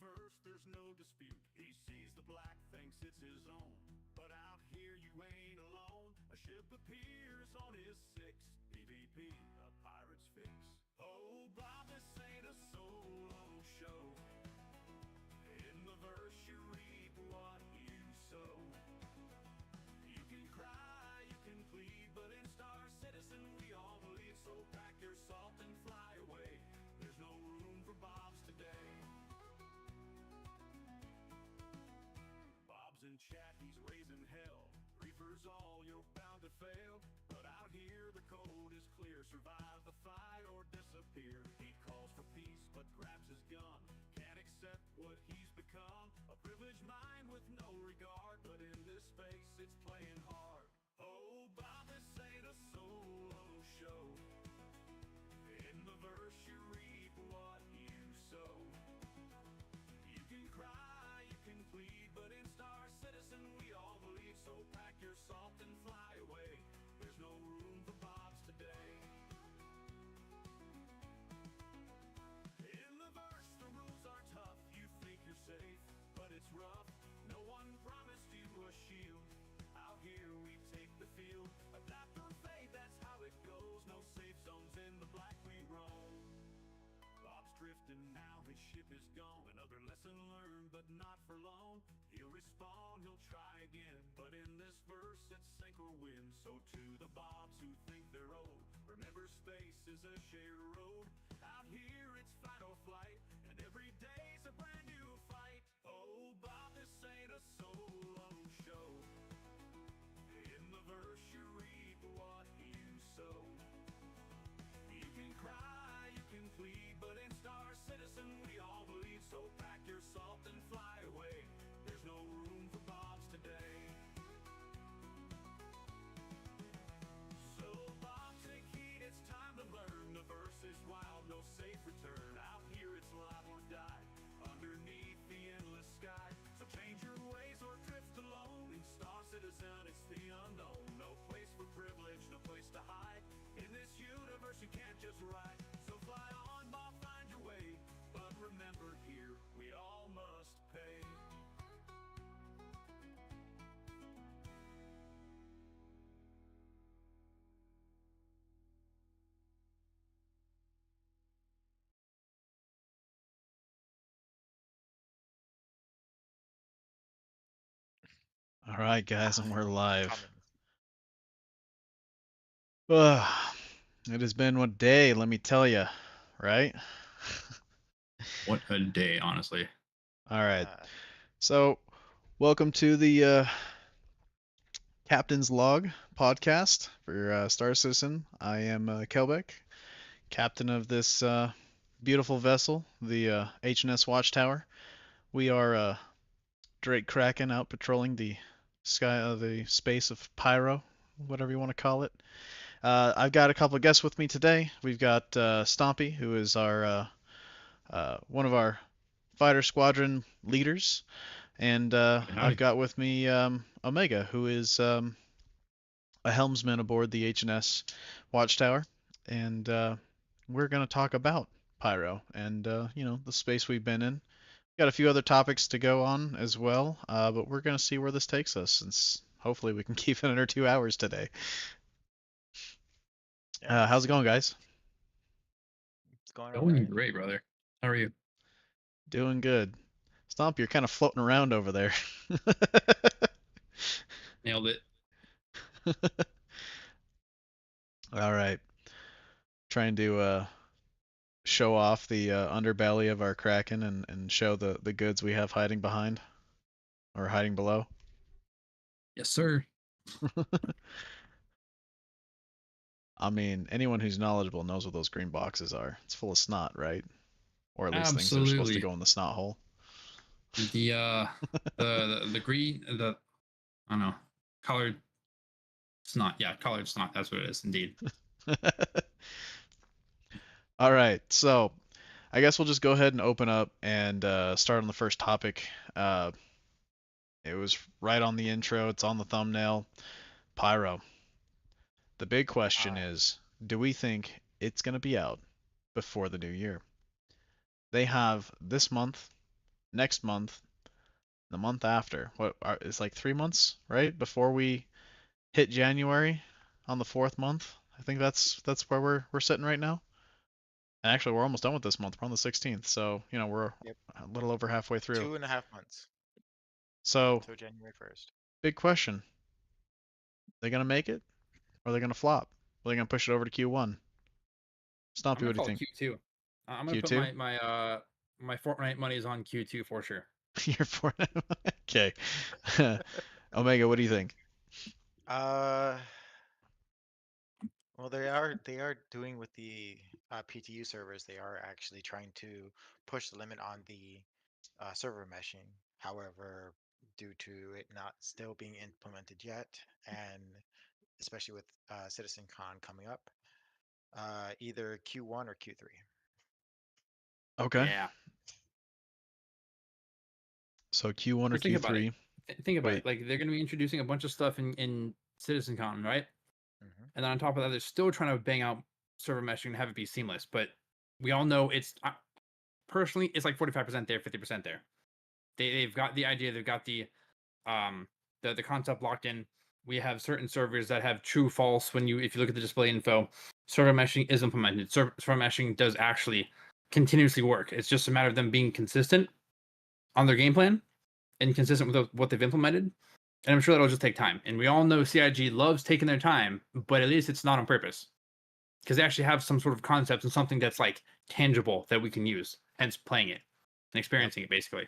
verse, there's no dispute. He sees the black, thinks it's his own. But out here you ain't alone. A ship appears on his six. PvP, a pirate's fix. Oh, Bob, this ain't a solo show. In the verse you reap what you sow. You can cry, you can plead, but in Star Citizen we all believe. So pack your salt and fly away. There's no room for Bobs today. Bob's in chat, he's raising hell. Reapers all, you're bound to fail. But out here the code is clear. Survive the fight or disappear. He calls for peace but grabs his gun. Can't accept what he's become. A privileged mind with no regard. But in this space it's playing hard. Oh, Bob, this ain't a solo show. In the verse you reap what you sow. You can cry, you can plead, but in Star Citizen we all believe. So pack your salt and fly away. There's no room for Bobs today. In the verse the rules are tough. You think you're safe, but it's rough. No one promised you a shield. Out here we take the field. Adapt or fade, that's how it goes. No safe zones in the black we roam. Bob's drifting now, his ship is gone. Another lesson learned, but not for long. He'll respawn, he'll try again. But in this verse it's sink or win. So to the Bobs who think they're old, remember space is a shared road. Out here it's fight or flight, and every day's a brand new fight. Oh, Bob, this ain't a solo show. In the verse you reap what you sow. You can cry, you can plead, but in Star Citizen we all believe. So pack your salt and fly away. There's no room for Bobs today. So Bob, take heed, it's time to learn. The verse is wild, no safe return. Out here it's live or die, underneath the endless sky. So change your ways or drift alone. In Star Citizen it's the unknown. No place for privilege, no place to hide. In this universe you can't just ride. So fly on, Bob, find your way. But remember, here we all must pay. All right, guys, and we're live. Coming. It has been one day, let me tell you, right? What a day, honestly. All right. So, welcome to the Captain's Log podcast for Star Citizen. I am Kelbeck, captain of this beautiful vessel, the H.N.S Watch Tower. We are Drake Kraken out patrolling the sky, the space of Pyro, whatever you want to call it. I've got a couple of guests with me today. We've got Stompy, who is our one of our fighter squadron leaders, and I've got with me Omega, who is a helmsman aboard the H.N.S Watch Tower, and we're going to talk about Pyro and the space we've been in. Got a few other topics to go on as well, but we're going to see where this takes us, since hopefully we can keep it under 2 hours today. How's it going, guys? It's going Great, brother. How are you? Doing good. Stomp, you're kind of floating around over there. Nailed it. All right. Trying to show off the underbelly of our Kraken and show the goods we have hiding behind or hiding below. Yes, sir. I mean, anyone who's knowledgeable knows what those green boxes are. It's full of snot, right? Or at least things that are supposed to go in the snot hole. The the green, the I don't know, colored snot. Yeah, colored snot. That's what it is, indeed. All right, so I guess we'll just go ahead and open up and start on the first topic. It was right on the intro. It's on the thumbnail. Pyro. The big question is, do we think it's going to be out before the new year? They have this month, next month, the month after. It's like 3 months, right? Before we hit January on the 4th month. I think that's where we're sitting right now. And actually, we're almost done with this month. We're on the 16th, so we're Yep. a little over halfway through. 2.5 months So, till January 1st. big question: they gonna make it, or are they gonna flop? Are they gonna push it over to Q1? Stompy, I'm gonna what do you call think? Q2. I'm gonna put Q2? my Fortnite money's on Q2 for sure. You're for it. Okay. Omega, what do you think? Uh, well, they are doing with the PTU servers. They are actually trying to push the limit on the server meshing. However, due to it not still being implemented yet, and especially with CitizenCon coming up, either Q1 or Q3. Okay. Yeah. So Q1 or Just think about it. Q3? Think about Wait. it. Like they're gonna be introducing a bunch of stuff in CitizenCon, right? Mhm. And then on top of that, they're still trying to bang out server meshing and have it be seamless. But we all know it's personally it's like 45% there, 50% there. They've got the idea, they've got the concept locked in. We have certain servers that have true false when if you look at the display info. Server meshing is implemented. Server meshing does actually continuously work. It's just a matter of them being consistent on their game plan and consistent with what they've implemented. And I'm sure that'll just take time. And we all know CIG loves taking their time, but at least it's not on purpose. Because they actually have some sort of concepts and something that's like tangible that we can use, hence playing it and experiencing it basically.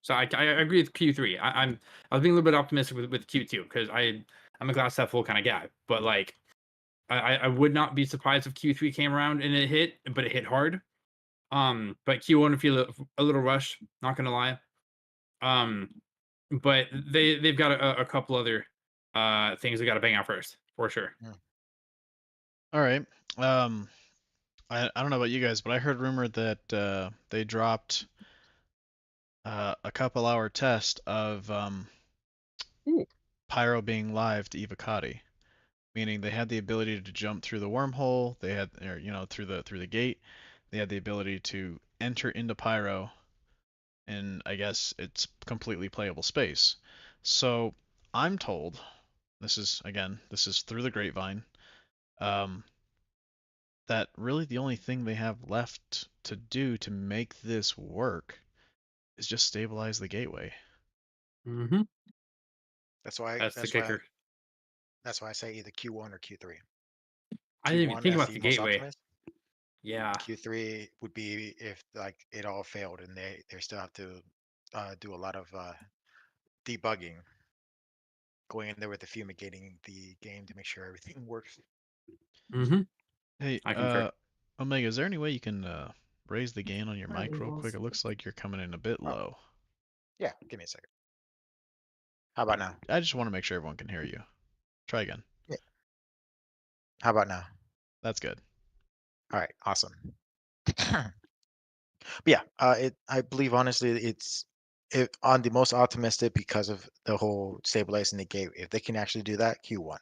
So I agree with Q3. I was being a little bit optimistic with Q2 because I'm a glass half full kind of guy. But like I would not be surprised if Q3 came around and it hit, but it hit hard. But Q1 would feel a little rushed, not gonna lie. But they've got a couple other things they got to bang out first for sure. All right. I don't know about you guys, but I heard rumor that they dropped a couple-hour test of Ooh. Pyro being live to Evocati, meaning they had the ability to jump through the wormhole. They had, or through the gate. They had the ability to enter into Pyro, and I guess it's completely playable space. So I'm told, this is through the grapevine, um, that really the only thing they have left to do to make this work is just stabilize the gateway. Mm-hmm. That's why. That's the That's why. kicker. That's why I say either Q1 or Q3. I didn't even Q1 think as about the the most gateway. optimist. Yeah. Q3 would be if like it all failed and they still have to do a lot of debugging, going in there with the fumigating the game to make sure everything works. Mm-hmm. Hey, I concur. Omega, is there any way you can raise the gain on your mic real quick? It looks like you're coming in a bit Oh, low. yeah, give me a second. How about now? I just want to make sure everyone can hear you. Try again. Yeah. How about now? That's good. All right, awesome. But yeah, I believe honestly it's on the most optimistic because of the whole stabilizing the gate. If they can actually do that, Q1.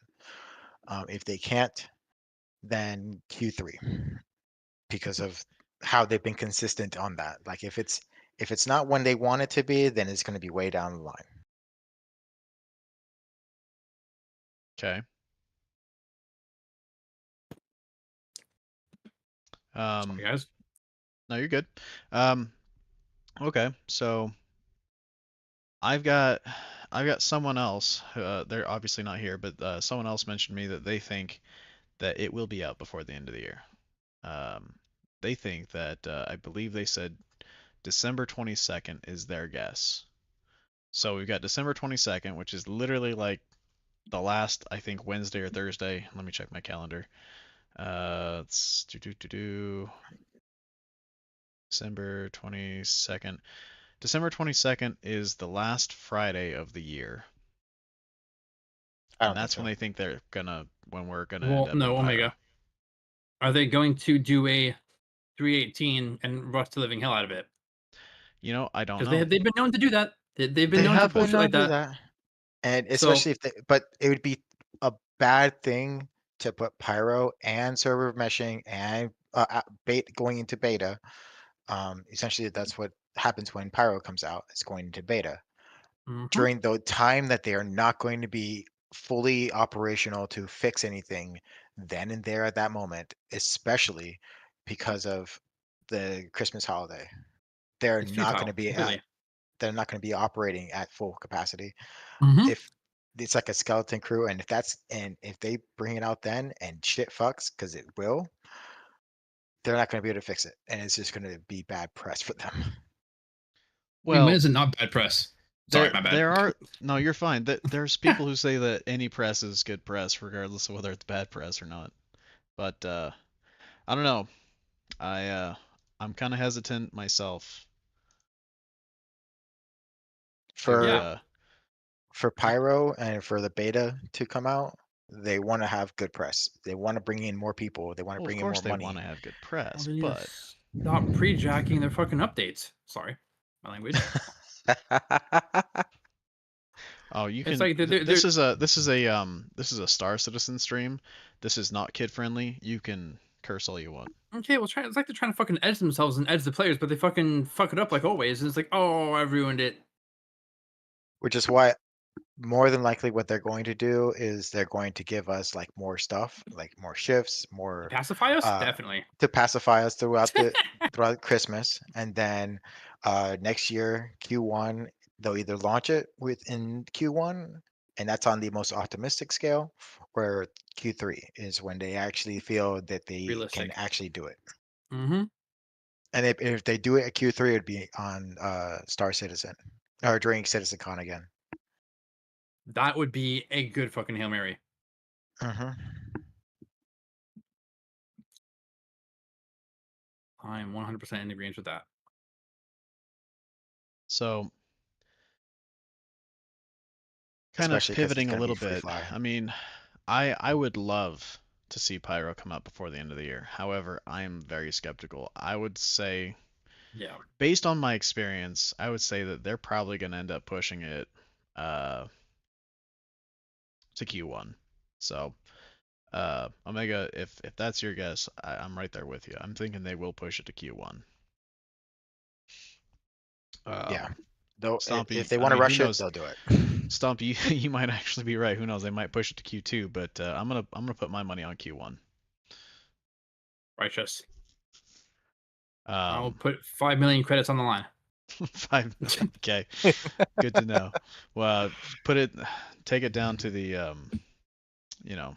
If they can't, then Q3 because of how they've been consistent on that. Like if it's not when they want it to be, then it's going to be way down the line. Okay. Sorry, guys. No, you're good. Okay, so I've got someone else. They're obviously not here, but someone else mentioned me that they think that it will be out before the end of the year. Um, they think that I believe they said December 22nd is their guess. So we've got December 22nd, which is literally like the last, I think, Wednesday or Thursday. Let me check my calendar. It's December 22nd. December 22nd is the last Friday of the year. I And don't think that's when so. they think when we're gonna Well, end up in no, Pyro. Omega. Are they going to do a 318 and rush the living hell out of it? I don't Because know. they've been known to do that. They've been They known to have push been it known like to do that. that, and So especially but it would be a bad thing to put Pyro and server meshing and going into beta Essentially, that's what happens when Pyro comes out. It's going into beta. Mhm. During the time that they are not going to be fully operational to fix anything then and there at that moment, especially because of the Christmas holiday. They're It's not going futile to be completely. they're not going to be operating at full capacity. Mhm. If it's like a skeleton crew, and if they bring it out then and shit fucks, because it will, they're not going to be able to fix it, and it's just going to be bad press for them. I mean, when Well, is it not bad press? Sorry, my bad. there are no, you're fine. There's people who say that any press is good press, regardless of whether it's bad press or not. But I don't know. I'm kind of hesitant myself to For Yeah. for Pyro and for the beta to come out, they want to have good press. They want to bring in more people. They want to well, of bring in course more they want money. to have good Well, press, they need to but stop pre-jacking their fucking updates. Sorry, my language. oh, you It's can. like they're This is a Star Citizen stream. This is not kid friendly. You can curse all you want. okay. Well, it's like they're trying to fucking edge themselves and edge the players, but they fucking fuck it up like always. And it's like, oh, I ruined it. Which is why more than likely what they're going to do is they're going to give us like more stuff, like more shifts, more Pacify us, uh definitely. to pacify us throughout Christmas, and then next year Q1 they'll either launch it within Q1, and that's on the most optimistic scale, or Q3 is when they actually feel that they can Realistic. actually do it. Mm-hmm. And if they do it at Q3, it'd be on Star Citizen or during CitizenCon again. That would be a good fucking Hail Mary. Hmm. I'm 100% in agreement with that. So, kind of Especially because it's pivoting a going to be little free bit. fly. I mean, I would love to see Pyro come out before the end of the year. However, I am very skeptical. I would say, Yeah. based on my experience, I would say that they're probably going to end up pushing it to Q1. So, Omega, if that's your guess, I'm right there with you. I'm thinking they will push it to Q1. Yeah. Though if Stompy, they I want to mean, who rush it, knows? they'll do it. Stomp, you might actually be right. Who knows? They might push it to Q2, but I'm gonna put my money on Q1. Righteous. I'll Um, put 5 million credits on the line. 5 million. Okay, good to know. Well, take it down to the you know,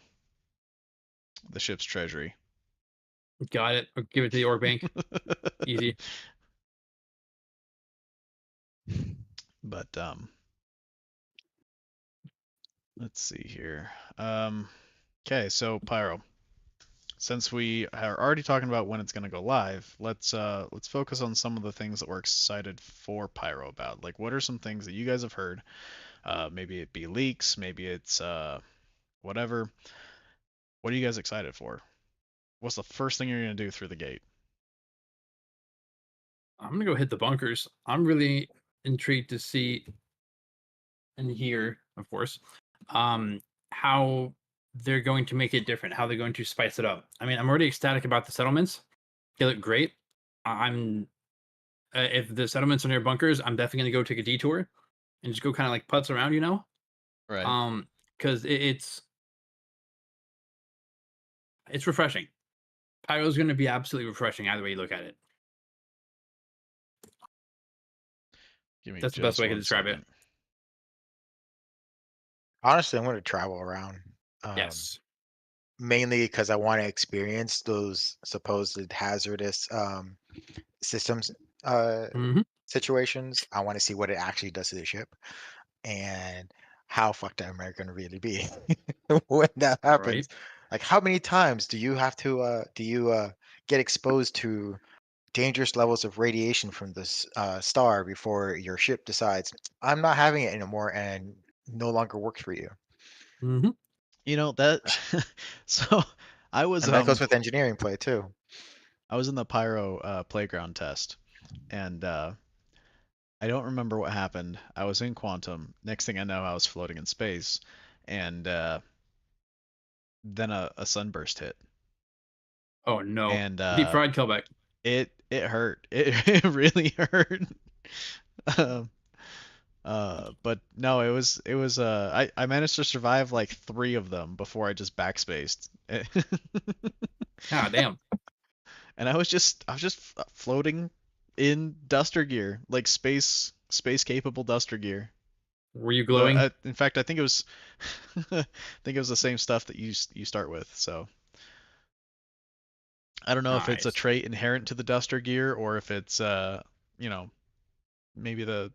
the ship's treasury. Got it. I'll give it to the org bank. Easy. But let's see here. Okay, so Pyro. Since we are already talking about when it's going to go live, let's focus on some of the things that we're excited for Pyro about. Like, what are some things that you guys have heard? Maybe it be leaks, maybe it's whatever. What are you guys excited for? What's the first thing you're going to do through the gate? I'm gonna go hit the bunkers. I'm really intrigued to see and hear, of course, how they're going to make it different, how they're going to spice it up. I mean, I'm already ecstatic about the settlements. They look great. I'm if the settlements are near bunkers, I'm definitely gonna go take a detour and just go kind of like putz around, you know. Right. Because it's refreshing. Pyro's gonna be absolutely refreshing either way you look at it. Give me That's the best just way I can one describe it. second. Honestly, I'm going to travel around. Yes. Mainly because I want to experience those supposed hazardous systems Hmm. situations. I want to see what it actually does to the ship and how fucked up am I going to really be when that Right. happens. Like, how many times do you have to get exposed to dangerous levels of radiation from this star before your ship decides I'm not having it anymore and no longer works for you? Hmm. You know that. So I was And that goes with engineering play too. I was in the Pyro playground test, and I don't remember what happened. I was in quantum. Next thing I know, I was floating in space, and then a sunburst hit, Oh no. and Deep fried Killback. it it hurt. It really hurt. Um, but no, I managed to survive like 3 of them before I just backspaced. God damn. And I was just floating in duster gear, like space capable duster gear. Were you glowing? In fact, I think it was I think it was the same stuff that you start with. So I don't know if it's a Nice. trait inherent to the duster gear or if it's you know, maybe the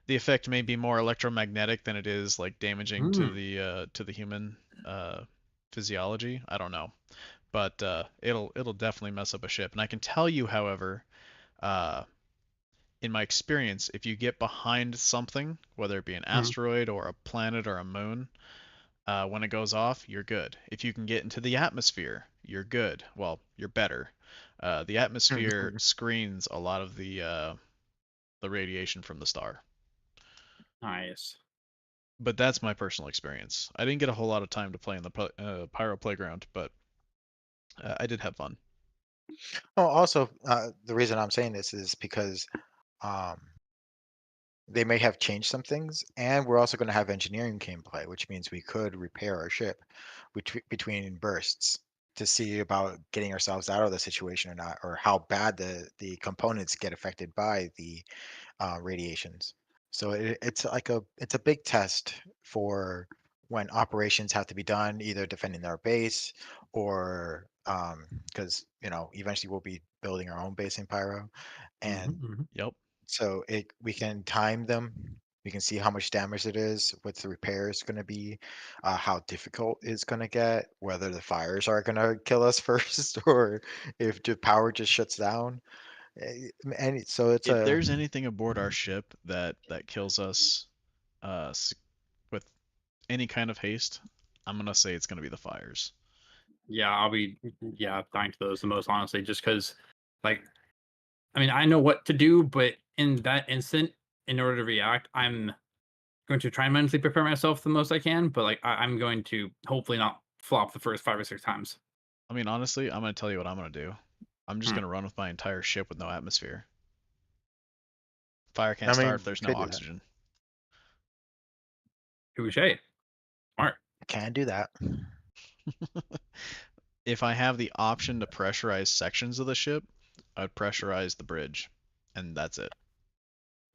effect may be more electromagnetic than it is like damaging to the human physiology. I don't know, but it'll definitely mess up a ship. And I can tell you, however, uh, in my experience, if you get behind something, whether it be an Mhm. asteroid or a planet or a moon, when it goes off, you're good. If you can get into the atmosphere, you're good. Well, you're better. The atmosphere screens a lot of the radiation from the star. Nice. But that's my personal experience. I didn't get a whole lot of time to play in the Pyro playground, but I did have fun. Oh, also, the reason I'm saying this is because um, they may have changed some things, and we're also going to have engineering gameplay, which means we could repair our ship between bursts to see about getting ourselves out of the situation or not, or how bad the components get affected by the radiations. So it's a big test for when operations have to be done, either defending our base or because eventually we'll be building our own base in Pyro, and Mhm. Yep. so we can time them. We can see how much damage it is, what the repair is going to be, how difficult it's going to get, whether the fires are going to kill us first, or if the power just shuts down. And so it's If a there's anything aboard our ship that kills us with any kind of haste, I'm gonna say it's gonna be the fires. Yeah, I'll be dying to those the most honestly, just because, like, I mean, I know what to do, but in that instant, in order to react, I'm going to try and mentally prepare myself the most I can. But like, I'm going to hopefully not flop the first 5 or 6 times. I mean, honestly, I'm gonna tell you what I'm gonna do. I'm just Hmm. gonna run with my entire ship with no atmosphere. Fire I can't start mean, if you there's no could do that. oxygen. Touche. Smart. Can do that. If I have the option to pressurize sections of the ship, I'd pressurize the bridge, and that's it.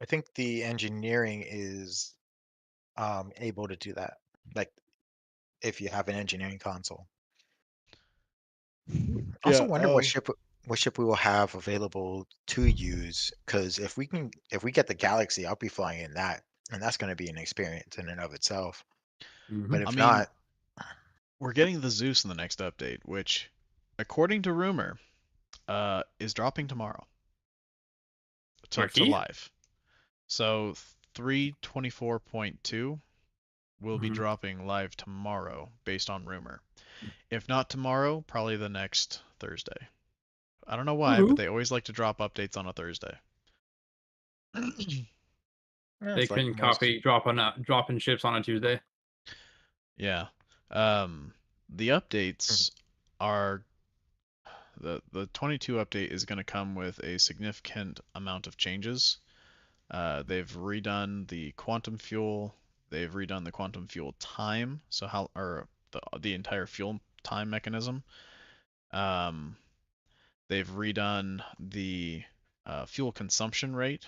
I think the engineering is able to do that. Like if you have an engineering console. Also Yeah. wonder what ship we will have available to use, because if we get the Galaxy, I'll be flying in that, and that's going to be an experience in and of itself. But Mhm. I if mean, not, we're getting the Zeus in the next update, which, according to rumor, is dropping tomorrow to Marquee. live. So 324.2 will be Mhm. dropping live tomorrow, based on rumor. If not tomorrow, probably the next Thursday. I don't know why, but Woohoo. they always like to drop updates on a Thursday. They it's like couldn't most. copy dropping ships on a Tuesday. Yeah. The Mhm. updates are the 22 update is going to come with a significant amount of changes. They've redone the quantum fuel. They've redone the quantum fuel time, so how or the entire fuel time mechanism. Um, they've redone the fuel consumption rate,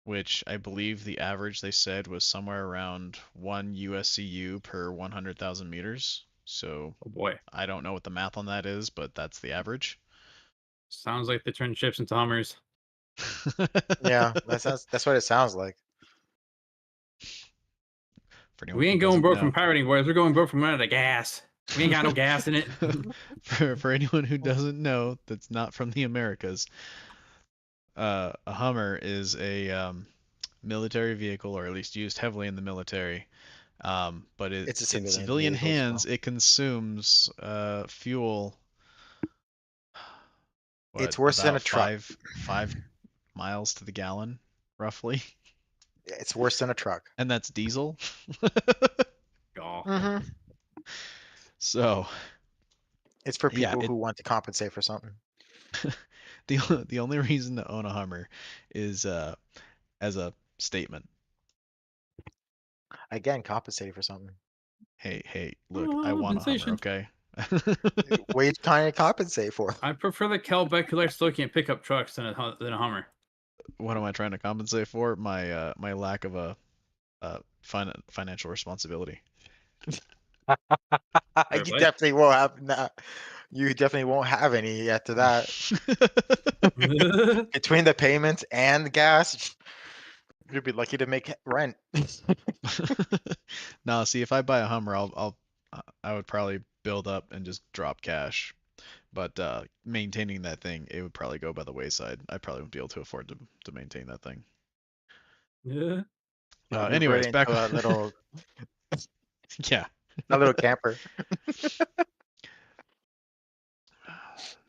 which I believe the average they said was somewhere around 1 USCU per 100,000 meters. So Oh boy. I don't know what the math on that is, but that's the average. Sounds like they turned ships into Hummers. Yeah, that's what it sounds like. For anyone We who ain't going doesn't broke from know. pirating, boys. We're going broke from running out of gas. We ain't got no gas in it. For anyone who doesn't know, that's not from the Americas, a Hummer is a military vehicle, or at least used heavily in the military. But It's a in civilian civilian vehicle as hands, well. it consumes fuel, what, It's worse than a about truck. 5 miles to the gallon, roughly, It's worse than a truck. and that's diesel. Oh, Hmm. So It's for yeah, people who want to compensate for something. the only reason to own a Hummer is as a statement. Again, compensating for something. Hey, look, I want a Compensation. Hummer, okay? What are you trying to compensate for? I prefer the Kelbeck who likes looking at pickup trucks than a Hummer. What am I trying to compensate for? My my lack of a financial responsibility. Fair You play. definitely won't have you definitely won't have any after that. Between the payments and the gas, you'd be lucky to make rent. No, see, if I buy a Hummer, I would probably build up and just drop cash. But maintaining that thing, it would probably go by the wayside. I probably wouldn't be able to afford to maintain that thing. Yeah. You'll revert Anyways, back into yeah. a little camper.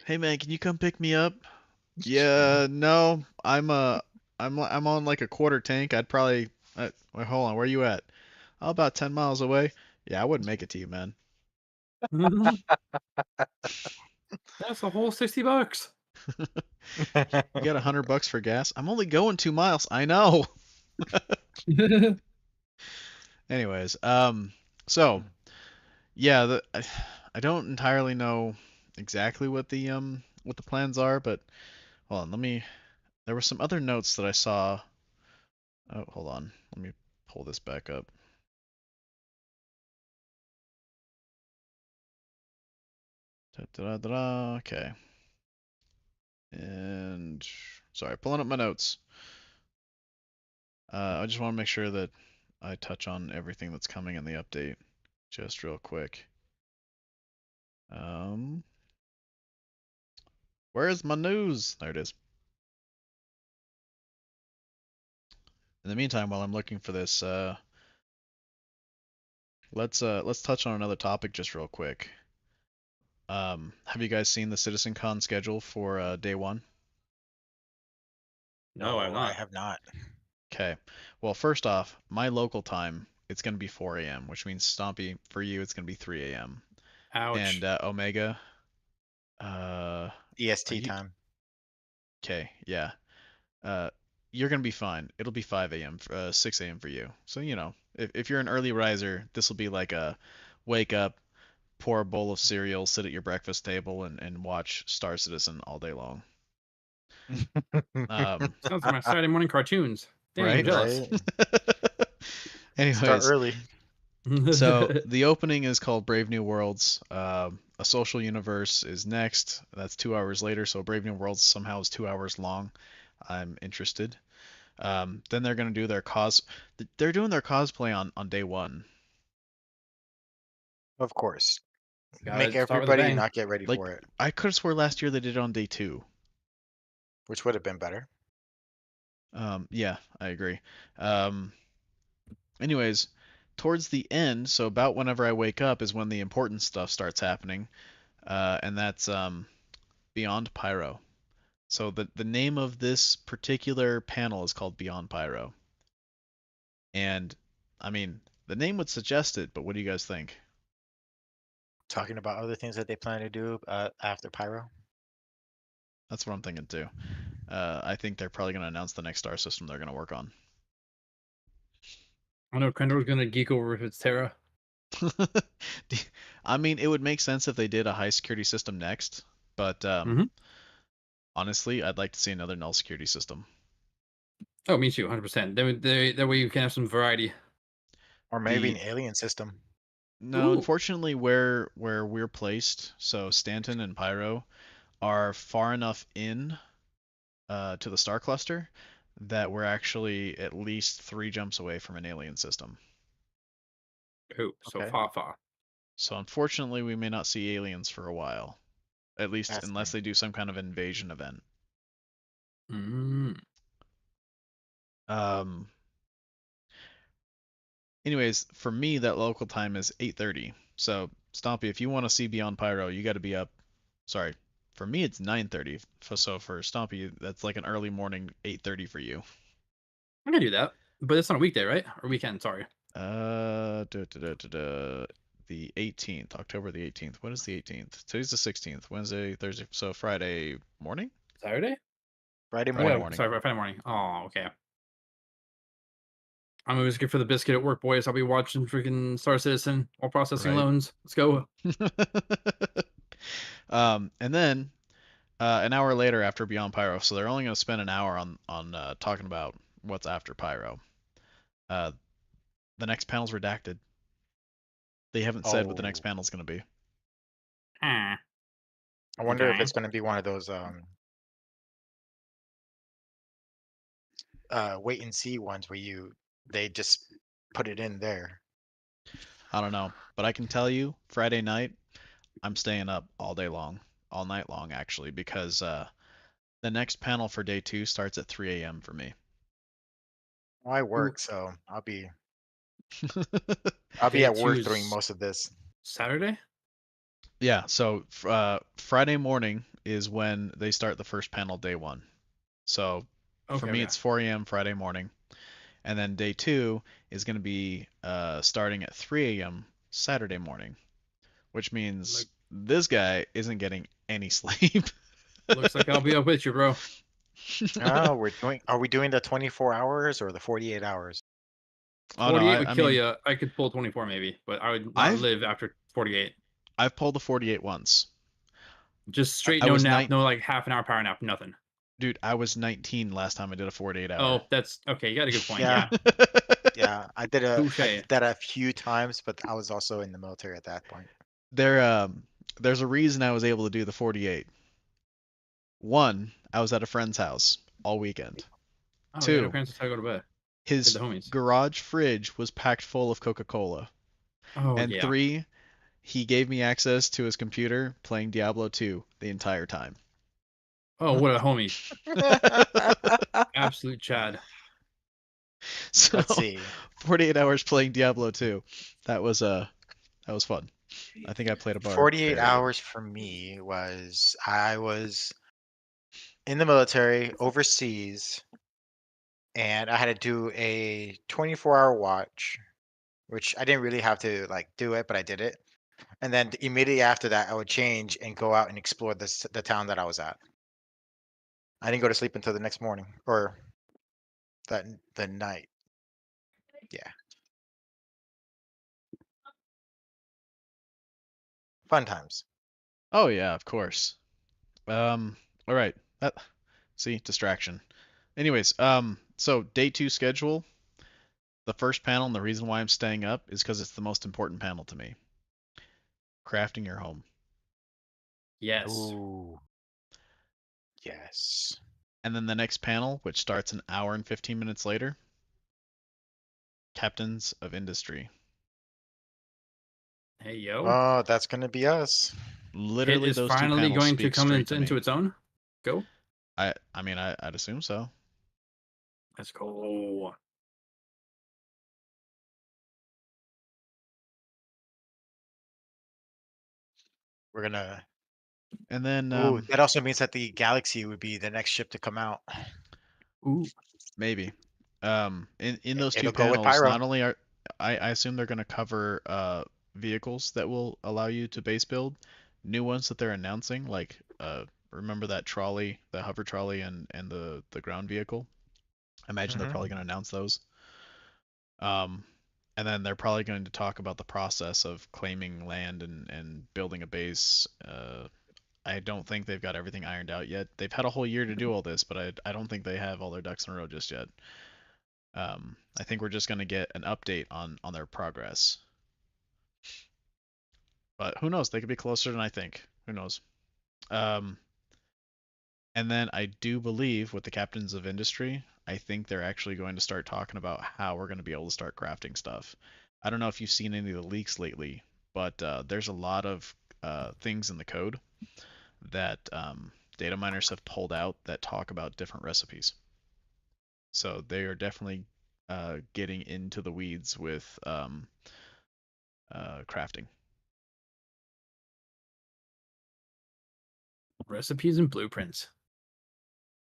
Hey man, can you come pick me up? Yeah, no, I'm on like a quarter tank. I'd probably wait, hold on, where you at? Oh, about 10 miles away. Yeah, I wouldn't make it to you, man. That's a whole $60. You got $100 for gas? I'm only going 2 miles. I know. Anyways, so yeah, I don't entirely know exactly what the plans are, but hold on, there were some other notes that I saw. Oh, hold on. Let me pull this back up. Da-da-da-da, okay. And sorry, pulling up my notes. I just want to make sure that I touch on everything that's coming in the update just real quick. Where's my news? There it is. In the meantime, while I'm looking for this, let's touch on another topic just real quick. Have you guys seen the CitizenCon schedule for day one? No, I'm I not. have not. Okay. Well, first off, my local time, it's going to be 4 a.m., which means Stompy, for you, it's going to be 3 a.m. Ouch. And Omega, are EST you time. okay? Yeah. You're going to be fine. It'll be 5 a.m., 6 a.m. for you. So, you know, if you're an early riser, this will be like a wake up, pour a bowl of cereal, sit at your breakfast table, and watch Star Citizen all day long. Sounds like my Saturday morning cartoons. Dang, I'm Right? jealous. Right. Start Anyways, early. so the opening is called Brave New Worlds. A Social Universe is next. That's 2 hours later. So Brave New Worlds somehow is 2 hours long. I'm interested. Then they're gonna do their They're doing their cosplay on day one. Of course. Make Gotta start with a everybody bang. not get ready Like for it, I could have swore last year they did it on day two. which would have been better. Yeah, I agree. Anyways, towards the end, so about whenever I wake up is when the important stuff starts happening, and that's Beyond Pyro. So the name of this particular panel is called Beyond Pyro. And I mean, the name would suggest it, but what do you guys think? Talking about other things that they plan to do after Pyro. That's what I'm thinking too. I think they're probably going to announce the next star system they're going to work on. I know Kendall's gonna geek over if it's Terra. I mean, it would make sense if they did a high security system next, but honestly, I'd like to see another null security system. Oh, me too, 100%. That way you can have some variety. Or maybe The an alien system. No, Ooh. unfortunately, where we're placed, so Stanton and Pyro are far enough in to the star cluster that we're actually at least 3 jumps away from an alien system. Oh, so Okay. far. So unfortunately, we may not see aliens for a while, at least That's unless fine. they do some kind of invasion event. Mm. Anyways, for me, that local time is 8:30. So Stompy, if you want to see Beyond Pyro, you got to be up. Sorry, for me it's 9:30. So for Stompy, that's like an early morning 8:30 for you. I can do that, but it's on a weekday, right? Or weekend? Sorry. The 18th, October the 18th. What is the 18th? Today's the 16th. Wednesday, Thursday. So Friday morning? Saturday? Friday Oh, Friday yeah, morning. morning. sorry, Friday morning. Oh, okay. I'm always good for the biscuit at work, boys. I'll be watching freaking Star Citizen while processing Right. loans. Let's go. And then an hour later after Beyond Pyro, so they're only going to spend an hour on talking about what's after Pyro. The next panel's redacted. They haven't said what the next Oh. panel's going to be. Ah, I wonder if Okay. it's going to be one of those wait and see ones where they just put it in there. I don't know, but I can tell you, Friday night, I'm staying up all day long, all night long actually, because the next panel for day 2 starts at 3 a.m. for me. Well, I work, so I'll be at Day work 2 during is most of this. Saturday? Yeah, so Friday morning is when they start the first panel day 1. So for Okay, me, okay. it's 4 a.m. Friday morning. And then day 2 is going to be starting at 3 a.m. Saturday morning, which means this guy isn't getting any sleep. Looks like I'll be up with you, bro. Oh, are we doing the 24 hours or the 48 hours? Oh, no, 48 would I kill mean, you. I could pull 24 maybe, but I would not I've live after 48. I've pulled the 48 once. Just straight I no was nap, nine, no like half an hour power nap, nothing. dude. I was 19 last time I did a 48 hour. Oh, that's okay. You got a good point. Yeah. Yeah. Yeah, I did Touche. that a few times, but I was also in the military at that point. There's a reason I was able to do the 48. One, I was at a friend's house all weekend. Oh, yeah, no Two, parents tell you to go to bed. his the homies. garage fridge was packed full of Coca-Cola. Oh, And yeah. 3, he gave me access to his computer playing Diablo 2 the entire time. Oh, what a homie. Absolute Chad. So Let's see. 48 hours playing Diablo 2. That was fun. I think I played a 48 barbarian. hours for me was I was in the military overseas, and I had to do a 24-hour watch, which I didn't really have to like do it, but I did it. And then immediately after that, I would change and go out and explore the town that I was at. I didn't go to sleep until the next morning or the night. Yeah, fun times. Oh yeah, of course. All right. See, distraction. Anyways, so day 2 schedule. The first panel, and the reason why I'm staying up is because it's the most important panel to me. Crafting your home. Yes. Ooh, yes. And then the next panel, which starts an hour and 15 minutes later, Captains of Industry. Hey, yo. Oh, that's gonna be us. Hit Literally, is those 2 finally panels going to speak come straight to into me. its own. Go. I mean, I'd assume so. Let's go. We're gonna. And then Ooh, that also means that the Galaxy would be the next ship to come out. Ooh. maybe in those 2 It'll go with panels, Pyro. not only are I assume they're going to cover vehicles that will allow you to base build, new ones that they're announcing, like remember that trolley, the hover trolley, and the ground vehicle. I imagine they're probably going to announce those. And then they're probably going to talk about the process of claiming land and building a base. I don't think they've got everything ironed out yet. They've had a whole year to do all this, but I don't think they have all their ducks in a row just yet. I think we're just going to get an update on their progress. But who knows? They could be closer than I think. Who knows? And then I do believe with the Captains of Industry, I think they're actually going to start talking about how we're going to be able to start crafting stuff. I don't know if you've seen any of the leaks lately, but there's a lot of things in the code that data miners have pulled out that talk about different recipes. So they are definitely getting into the weeds with crafting. Recipes and blueprints.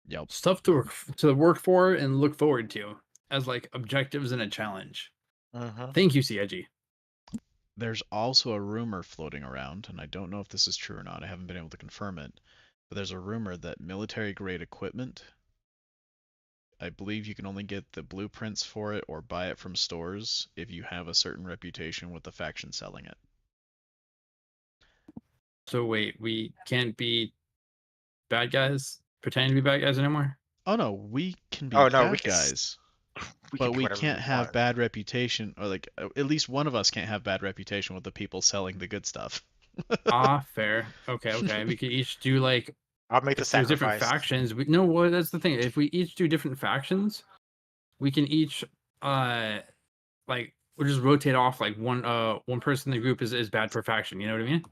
Yep. Stuff to work for and look forward to as like objectives and a challenge. Thank you, CIG. There's also a rumor floating around, and I don't know if this is true or not. I haven't been able to confirm it, but there's a rumor that military grade equipment, I believe you can only get the blueprints for it or buy it from stores if you have a certain reputation with the faction selling it. So wait, we can't be bad guys, pretending to be bad guys anymore? Oh no, we can be Oh no, we bad can guys, we but can do we whatever can't we have want. bad reputation, or like at least one of us can't have bad reputation with the people selling the good stuff. Fair. Okay. We could each do like, I'll make the if there's different sacrifice. factions. We no, well, that's the thing. If we each do different factions, we can each like we'll just rotate off like one person in the group is bad per faction. You know what I mean?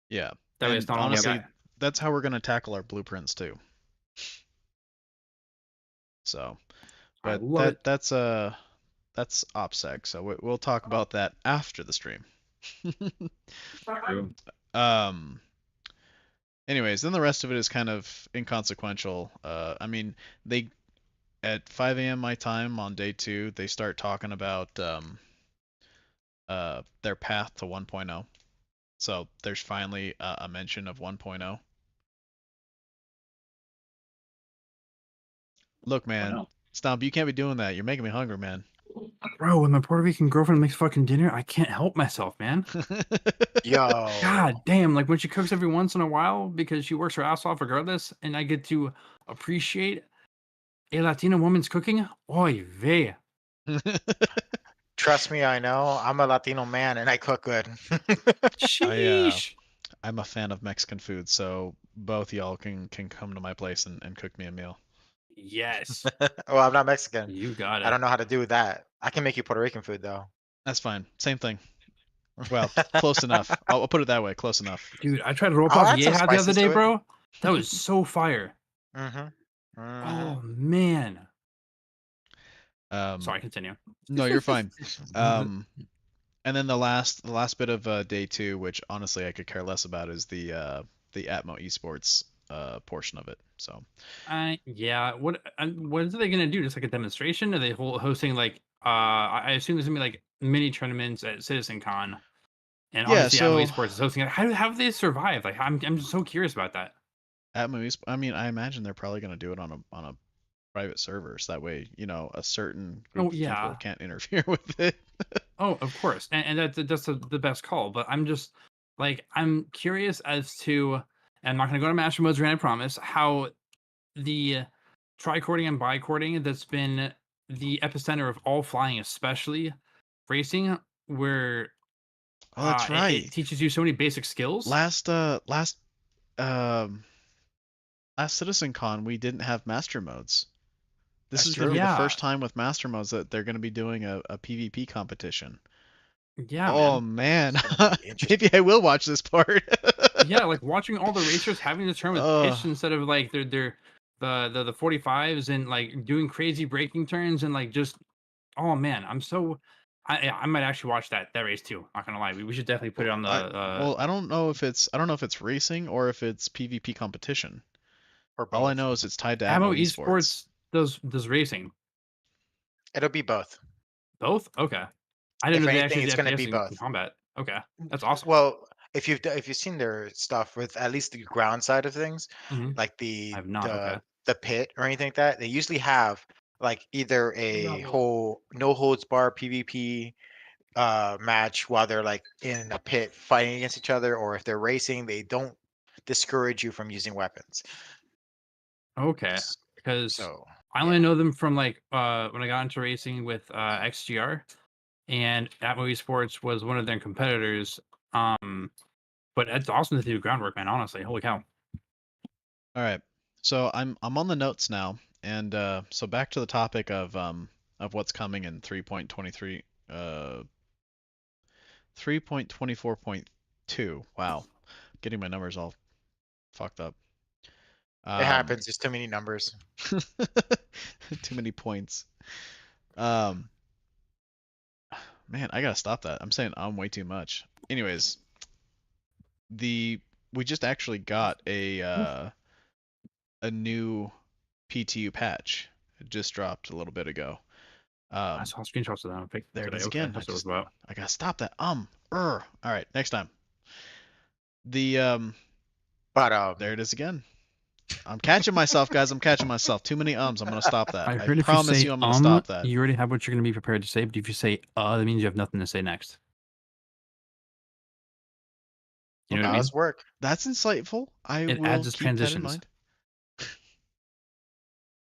Yeah, That way it's and not all one honestly, guy. that's how we're gonna tackle our blueprints too. So, I but love it. that's OPSEC, so we'll talk about that after the stream. True. Um. Anyways, then the rest of it is kind of inconsequential. I mean, they at 5 a.m. my time on day 2, they start talking about their path to 1.0. So there's finally a mention of 1.0. Look, man, Wow. Stomp, you can't be doing that. You're making me hungry, man. Bro, when my Puerto Rican girlfriend makes fucking dinner, I can't help myself, man. Yo. God damn, like when she cooks every once in a while because she works her ass off regardless, and I get to appreciate a Latina woman's cooking. Oy vey. Trust me, I know. I'm a Latino man and I cook good. Sheesh. I'm a fan of Mexican food, so both y'all can come to my place and cook me a meal. Yes. Well, I'm not Mexican. You got I it. don't know how to do that. I can make you Puerto Rican food though. That's fine. Same thing. Well, close enough. I'll put it that way. Close enough. Dude, I tried roll I'll pop add some yeha the other spices day, to it. bro. That was so fire. Mm-hmm. Oh man. Um, Sorry, continue. no, you're fine. And then the last bit of day 2, which honestly I could care less about, is the Atmo Esports portion of it. So Yeah. What are they gonna do? Just like a demonstration? Are they hosting like I assume there's gonna be like mini tournaments at CitizenCon, and yeah, obviously Admiral so Esports is hosting it. How have they survived? Like I'm just so curious about that. Atmo Esports, I mean, I imagine they're probably going to do it on a private server, so that way, a certain group Oh of people yeah. can't interfere with it. Oh, of course, and that's the best call. But I'm just like I'm curious as to, and I'm not gonna go to master modes, I promise. How the tricording and bicording that's been the epicenter of all flying, especially racing, where Oh, that's right. it teaches you so many basic skills. Last CitizenCon, we didn't have master modes. This That's is going to be true. the Yeah. first time with master modes that they're going to be doing a PvP competition. Yeah, Oh man. man, It's gonna be interesting. maybe I will watch this part. Yeah, like watching all the racers having to turn with Ugh. pitch instead of like the 45s and like doing crazy braking turns and like just oh man, I might actually watch that race too. Not gonna lie, we should definitely put it on the Well, I don't know if it's racing or if it's PvP competition. Or All I both. know is it's tied to Atmo Atmo Esports. Esports does racing. It'll be both. Both? Okay. I didn't If know they anything, actually it's did gonna be FPS in both. combat. Okay, that's awesome. Well, if you've seen their stuff with at least the ground side of things, Mhm. like I have not. Okay. the pit or anything like that, they usually have like either a whole no holds bar PvP match while they're like in a pit fighting against each other, or if they're racing, they don't discourage you from using weapons. Okay, because So I only know them from like when I got into racing with XGR, and Atmo Esports was one of their competitors. But it's awesome that they do groundwork, man. Honestly, holy cow. All right. So I'm on the notes now, and so back to the topic of what's coming in 3.23 3.24.2. Wow. Getting my numbers all fucked up. it happens. There's too many numbers. Too many points. Man, I gotta stop that. I'm saying way too much. Anyways, we just actually got a new PTU patch. It just dropped a little bit ago. I saw screenshots of that. There it is Okay, again. that's what it was about. I gotta stop that. All right, next time. The But there it is again. I'm catching myself, guys. I'm catching myself. Too many ums. I'm gonna stop that. I I heard if you promise say you, I'm gonna stop that. you already have what you're gonna be prepared to say. But if you say that means you have nothing to say next. You know what I mean? Does work. That's insightful. I It will adds its keep that in transitions. mind.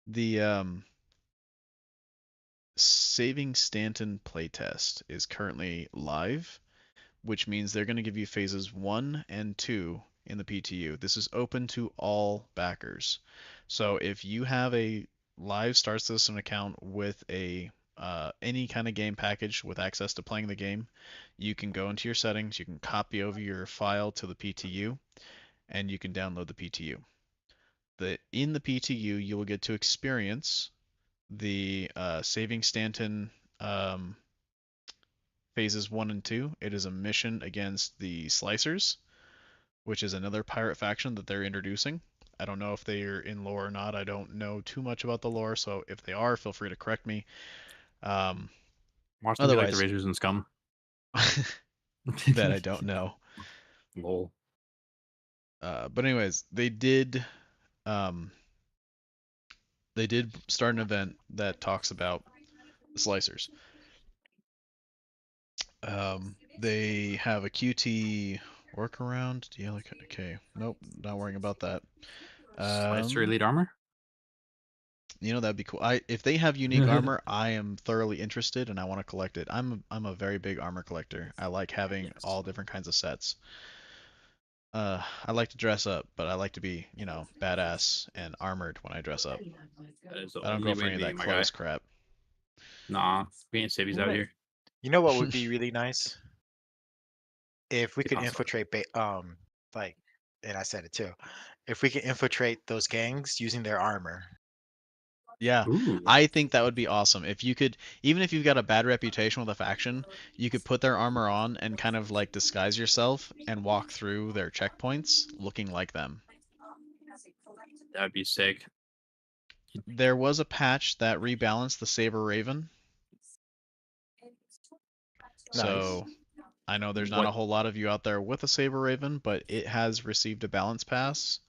The Saving Stanton playtest is currently live, which means they're going to give you phases 1 and 2 in the PTU. This is open to all backers. So if you have a live Star Citizen account with a any kind of game package with access to playing the game, you can go into your settings, you can copy over your file to the PTU, and you can download the PTU. In the PTU, you will get to experience the Saving Stanton phases 1 and 2. It is a mission against the Slicers, which is another pirate faction that they're introducing. I don't know if they are in lore or not. I don't know too much about the lore, so if they are, feel free to correct me. Watch them be like the Otherwise, Razors and Scum. that I don't know. Lol. But anyways, um, they did start an event that talks about the Slicers. They have a QT workaround. Okay, nope, not worrying about that. Slicer elite armor. You know, that'd be cool. If they have unique armor, I am thoroughly interested and I want to collect it. I'm a very big armor collector. I like having all different kinds of sets. I like to dress up, but I like to be, badass and armored when I dress up. That is the I don't only go for way any to of be, that my guy. clothes crap. Nah, we ain't civvies out here. You know what would be really nice? If we could Picasso. infiltrate, like, and I said it too, if we could infiltrate those gangs using their armor. Yeah, Ooh. I think that would be awesome. If you could, even if you've got a bad reputation with a faction, you could put their armor on and kind of like disguise yourself and walk through their checkpoints looking like them. That'd be sick. There was a patch that rebalanced the Saber Raven. Nice. So I know there's not a whole lot of you out there with a Saber Raven, but it has received a balance pass.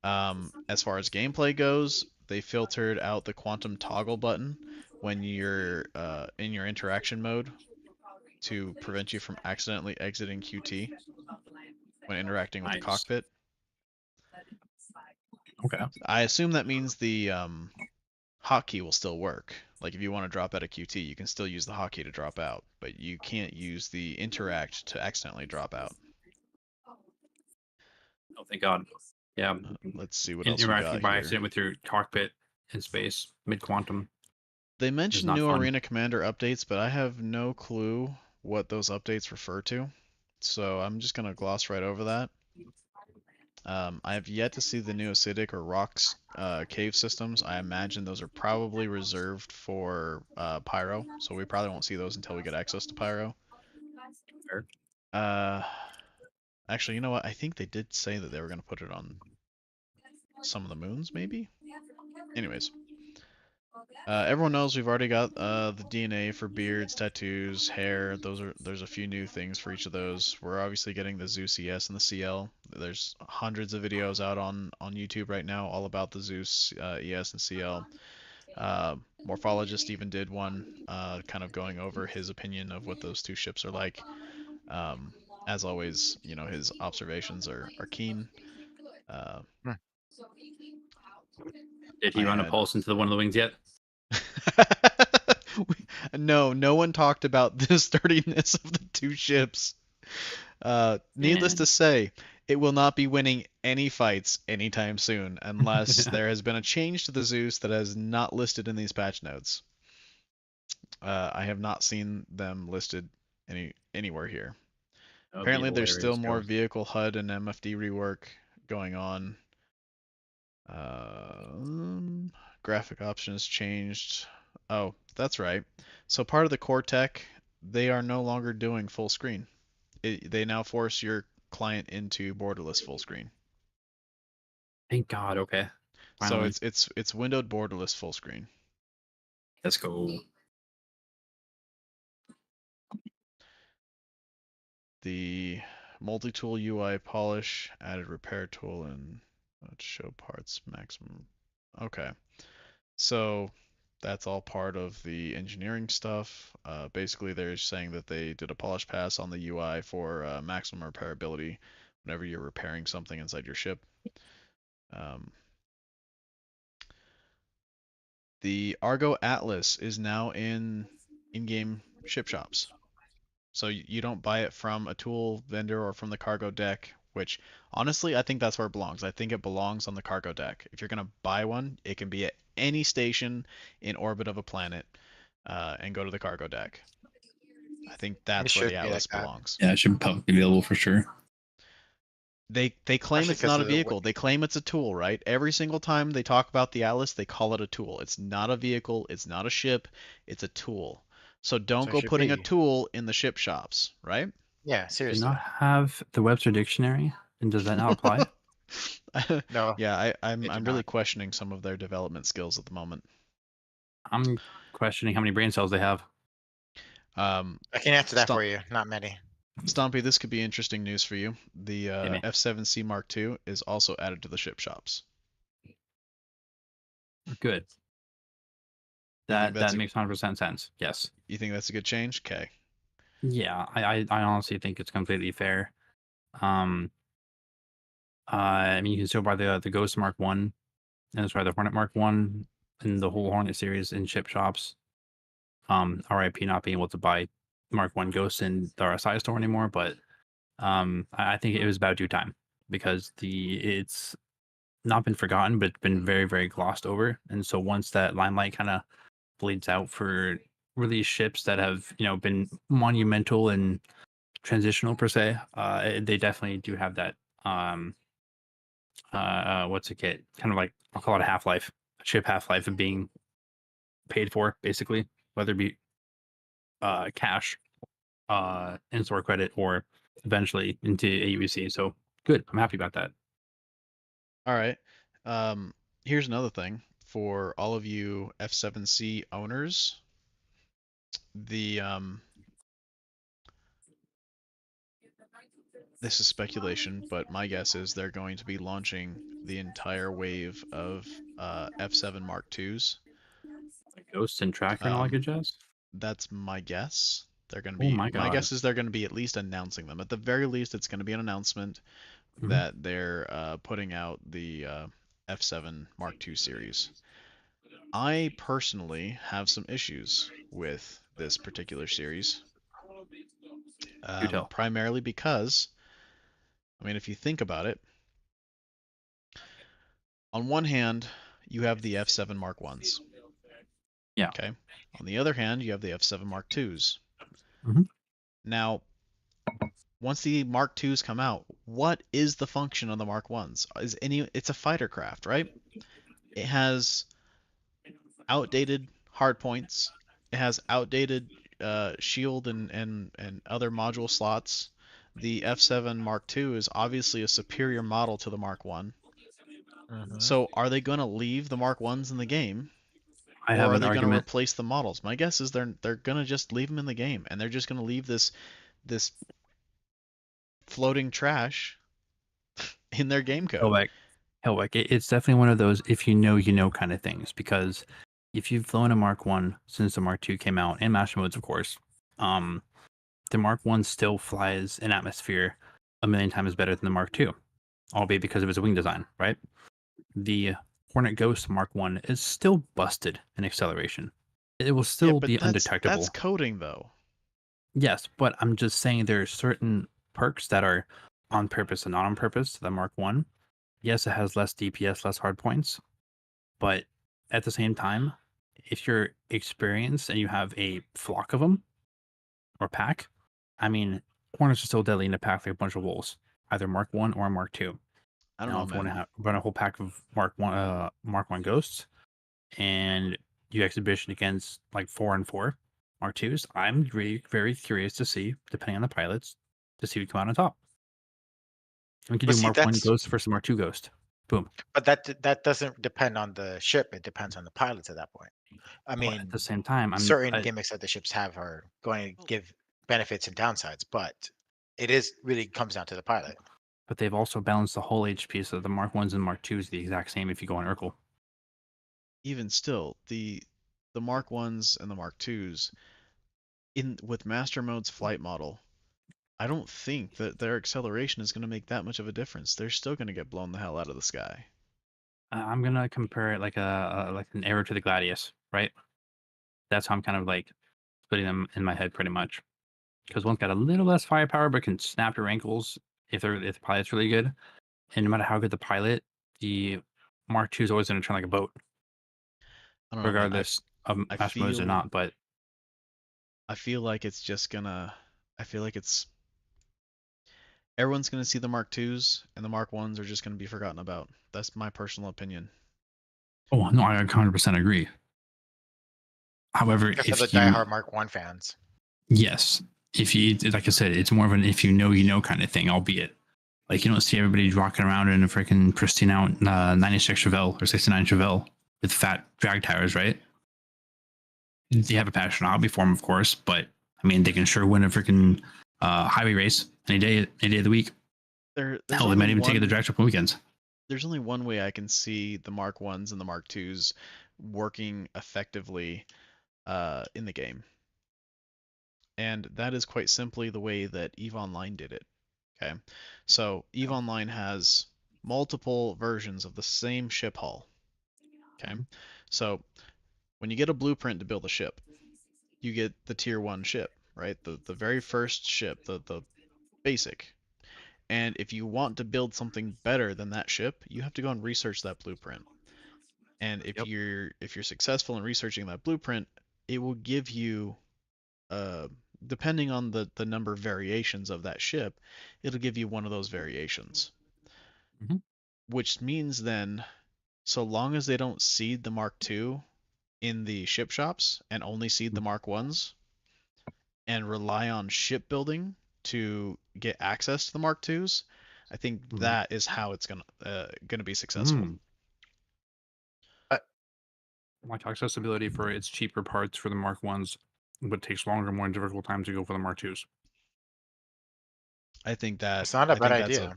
As far as gameplay goes, they filtered out the quantum toggle button when you're in your interaction mode to prevent you from accidentally exiting QT when interacting with the Nice. cockpit. Okay. I assume that means the hotkey will still work. Like if you want to drop out of QT, you can still use the hotkey to drop out, but you can't use the interact to accidentally drop out. Oh, thank God. Yeah. Let's see what else we Interacting got by here. accident with your cockpit in space, mid quantum. They mentioned new fun. Arena Commander updates, but I have no clue what those updates refer to. So I'm just going to gloss right over that. I have yet to see the new acidic or rocks cave systems. I imagine those are probably reserved for Pyro, so we probably won't see those until we get access to Pyro. Fair. Actually, you know what? I think they did say that they were going to put it on some of the moons, maybe? Anyways. Everyone knows we've already got the DNA for beards, tattoos, hair. There's a few new things for each of those. We're obviously getting the Zeus ES and the CL. There's hundreds of videos out on YouTube right now all about the Zeus ES and CL. Morphologist even did one kind of going over his opinion of what those two ships are like. As always, his observations are keen. Did he run a pulse into one of the wings yet? No one talked about the sturdiness of the two ships. Needless to say, it will not be winning any fights anytime soon unless there has been a change to the Zeus that is not listed in these patch notes. I have not seen them listed anywhere here. Apparently there's still more vehicle HUD and MFD rework going on. Graphic options changed. Oh, that's right. So part of the core tech, they are no longer doing full screen. They now force your client into borderless full screen. Thank God. Okay. Finally. So it's windowed borderless full screen. That's cool. The multi-tool UI polish added repair tool and Let's show parts maximum. Okay. So that's all part of the engineering stuff. Basically, they're saying that they did a polish pass on the UI for maximum repairability whenever you're repairing something inside your ship. The Argo Atlas is now in-game ship shops. So you don't buy it from a tool vendor or from the cargo deck, which honestly, I think that's where it belongs. I think it belongs on the cargo deck. If you're going to buy one, it can be at any station in orbit of a planet and go to the cargo deck. I think that's where should the be like Atlas that. belongs. Yeah, it should be publicly available for sure. They claim Especially it's not 'cause a of the vehicle. They claim it's a tool, right? Every single time they talk about the Atlas, they call it a tool. It's not a vehicle. It's not a ship. It's a tool. So don't So it go should putting a be. tool in the ship shops, right? Yeah, Do seriously. not have the Webster dictionary, and does that not apply? No, Yeah, they I'm do really not. questioning some of their development skills at the moment. I'm questioning how many brain cells they have. Um, I can answer that Stomp- for you. Not many. Stompy, this could be interesting news for you. The Hit me. F7C Mark II is also added to the ship shops. Good. You think That that's makes 100% sense. Yes. You think that's a good change? Okay. Yeah, I honestly think it's completely fair. I mean, you can still buy the Ghost Mark One, and that's why the Hornet Mark One, and the whole Hornet series in ship shops. RIP not being able to buy Mark One Ghost in the RSI store anymore, but I think it was about due time because it's not been forgotten, but it's been very, very glossed over. And so once that limelight kind of bleeds out for release ships that have been monumental and transitional per se, they definitely do have that what's it get kind of like, I'll call it a half-life, a ship half-life of being paid for, basically, whether it be cash, in-store credit, or eventually into AUEC. So good, I'm happy about that. All right. Here's another thing for all of you F7C owners. This is speculation, but my guess is they're going to be launching the entire wave of F7 Mark IIs. Like Ghost and Tracker and all that good jazz. That's my guess. They're going to Oh be. my My God. guess is they're going to be at least announcing them. At the very least, it's going to be an announcement that they're putting out the F7 Mark II series. I personally have some issues with this particular series. Do tell. Primarily because, I mean, if you think about it, on one hand, you have the F7 Mark I's. Yeah. Okay. On the other hand, you have the F7 Mark IIs. Mhm. Now, once the Mark IIs come out, what is the function of the Mark I's? It's a fighter craft, right? It has outdated hardpoints. It has outdated shield and other module slots. The F7 Mark II is obviously a superior model to the Mark I. Mhm. So are they going to leave the Mark I's in the game? I Or have are an they going to argument. replace the models? My guess is they're going to just leave them in the game, and they're just going to leave this floating trash in their game code. Hellbeck, it's definitely one of those if you know kind of things, because if you've flown a Mark 1 since the Mark 2 came out, and master modes, of course, the Mark 1 still flies in atmosphere a million times better than the Mark 2, albeit because of its wing design, right? The Hornet Ghost Mark 1 is still busted in acceleration. It will still Yeah, but be that's undetectable. coding though. Yes, but I'm just saying there are certain perks that are on purpose and not on purpose to the Mark 1. Yes, it has less DPS, less hard points, but at the same time, if you're experienced and you have a flock of them or pack, I mean, Hornets are still deadly in a pack like a bunch of wolves, either Mark 1 or Mark 2. I don't Now, know, if you want man. to run a whole pack of Mark 1 ghosts and you exhibition against like 4 and 4 Mark 2s, I'm really very curious to see, depending on the pilots, to see who come out on top. We could But do see, Mark 1 that's ghost versus Mark 2 ghost. Boom. but that doesn't depend on the ship. It depends on the pilots at that point. I But at mean, the same time, certain gimmicks that the ships have are going to give benefits and downsides, but it is really comes down to the pilot. but they've also balanced the whole HP, so the Mark 1s and Mark 2s the exact same if you go on Urkel. Even still, the Mark 1s and the Mark 2s with Master Mode's flight model, I don't think that their acceleration is going to make that much of a difference. They're still going to get blown the hell out of the sky. I'm gonna compare it like an arrow to the Gladius, right? That's how I'm kind of like putting them in my head pretty much. Because one's got a little less firepower, but can snap your ankles if the pilot's really good. And no matter how good the pilot, the Mark II is always going to turn like a boat, I don't know, man. regardless of I master modes or feel not. But I feel like it's just gonna. I feel like everyone's gonna see the Mark 2s and the Mark 1s are just gonna be forgotten about. That's my personal opinion. oh no, I 100% agree. However, Except for the if you diehard Mark 1 fans. yes, if you like I said, it's more of an if you know kind of thing. Albeit, like you don't see everybody rocking around in a freaking pristine out 96 Chevelle or 69 Chevelle with fat drag tires, right? They have a passion hobby for them, of course, but I mean, they can sure win a freaking highway race any day of the week. There's Hell, they might even take it to drag strip on weekends. There's only one way I can see the Mark 1s and the Mark 2s working effectively in the game. And that is quite simply the way that EVE Online did it. Okay. So EVE Online has multiple versions of the same ship hull. Okay. So when you get a blueprint to build a ship, you get the tier 1 ship, right? The very first ship, the basic. And if you want to build something better than that ship, you have to go and research that blueprint. And if you're successful in researching that blueprint, it will give you depending on the number of variations of that ship, it'll give you one of those variations. Which means then, so long as they don't seed the Mark II in the ship shops and only seed the Mark 1s and rely on shipbuilding to get access to the Mark 2s, I think that is how it's gonna be successful. Like accessibility for its cheaper parts for the Mark 1s, but takes longer, more difficult time to go for the Mark 2s. I think that It's not a bad idea.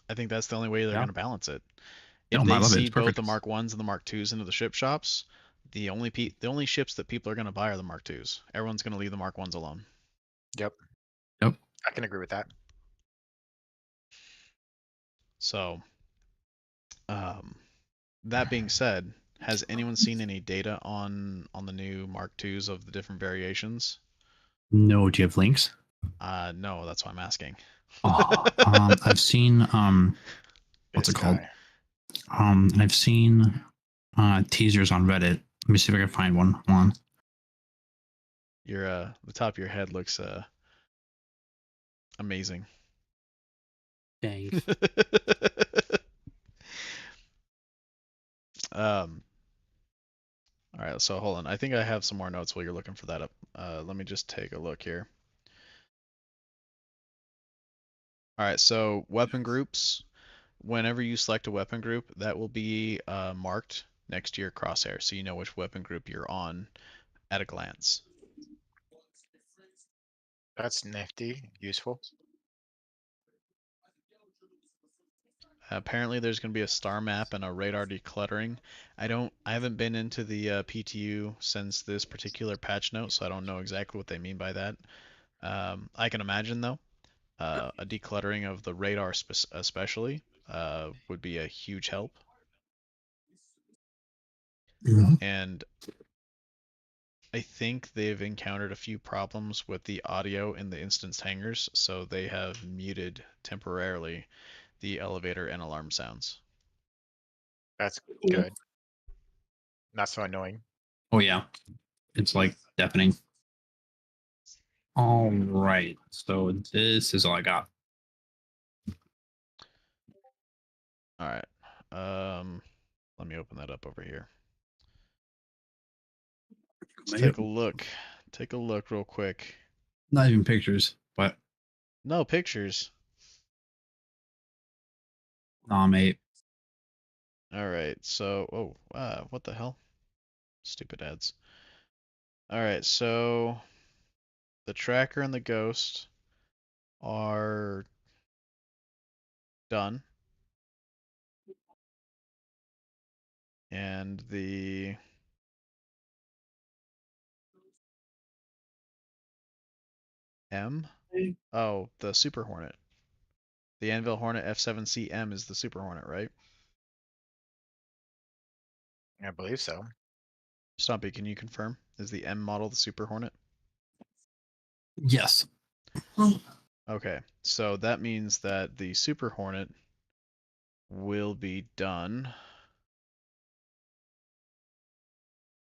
I think that's the only way they're going to balance it. If No, I they love it. It's seed both perfect. the Mark 1s and the Mark 2s into the ship shops, the only ships that people are going to buy are the Mark 2s. Everyone's going to leave the Mark 1s alone. Yep. Yep. I can agree with that. So, that being said, has anyone seen any data on the new Mark 2s of the different variations? No, do you have links? No, that's why I'm asking. I've seen what's it called? I've seen teasers on Reddit. Let me see if I can find one. Hold on. Your the top of your head looks amazing. Thanks. All right, so hold on. I think I have some more notes while you're looking for that up. Let me just take a look here. All right, so weapon groups. Whenever you select a weapon group, that will be marked next to your crosshair, so you know which weapon group you're on at a glance. That's nifty, useful. Apparently, there's going to be a star map and a radar decluttering. I haven't been into the PTU since this particular patch note, so I don't know exactly what they mean by that. I can imagine though, a decluttering of the radar especially would be a huge help. And I think they've encountered a few problems with the audio in the instance hangars, so they have muted temporarily the elevator and alarm sounds. That's good. Not so annoying. Oh yeah, it's like deafening. All right, so this is all I got. All right. Let me open that up over here. Let's take a look. Take a look real quick. Not even pictures, but No pictures. nah, mate. All right. So, what the hell? Stupid ads. All right. So the tracker and the ghost are done. And the M? Oh, the Super Hornet. The Anvil Hornet F7CM is the Super Hornet, right? I believe so. Stompy, can you confirm? Is the M model the Super Hornet? Yes. Okay, so that means that the Super Hornet will be done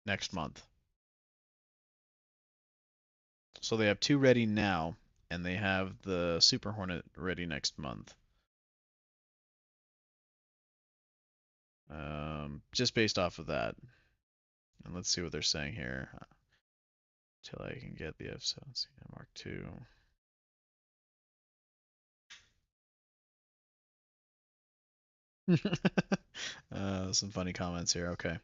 next month. So they have 2 ready now, and they have the Super Hornet ready next month. Just based off of that. And let's see what they're saying here. Till I can get the F7C Mark II. Some funny comments here. Okay.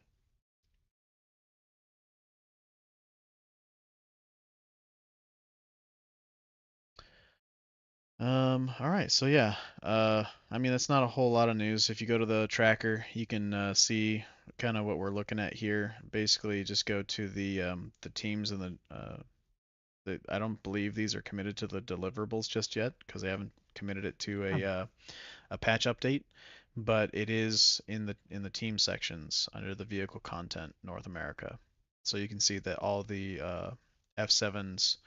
All right. So yeah, I mean, that's not a whole lot of news. If you go to the tracker, you can see kind of what we're looking at here. Basically, just go to the teams and I don't believe these are committed to the deliverables just yet because they haven't committed it to a patch update, but it is in the team sections under the vehicle content North America. So you can see that all the F7s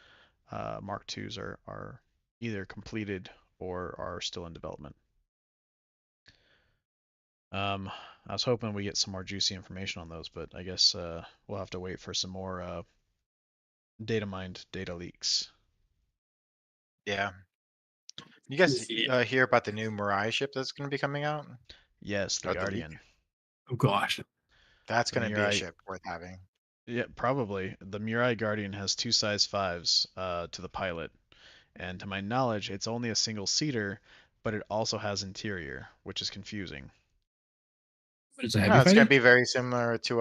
Mark IIs are either completed or are still in development. I was hoping we get some more juicy information on those, but I guess we'll have to wait for some more data mined data leaks. Yeah. You guys hear about the new Mirai ship that's going to be coming out? Yes, the Or the leak? Guardian. Oh gosh. That's The going to be a Mirai- ship worth having. Yeah, probably. The Mirai Guardian has 2 size 5s to the pilot, and to my knowledge, it's only a single seater, but it also has interior, which is confusing. But it's a No, heavy it's going fighter? to be very similar to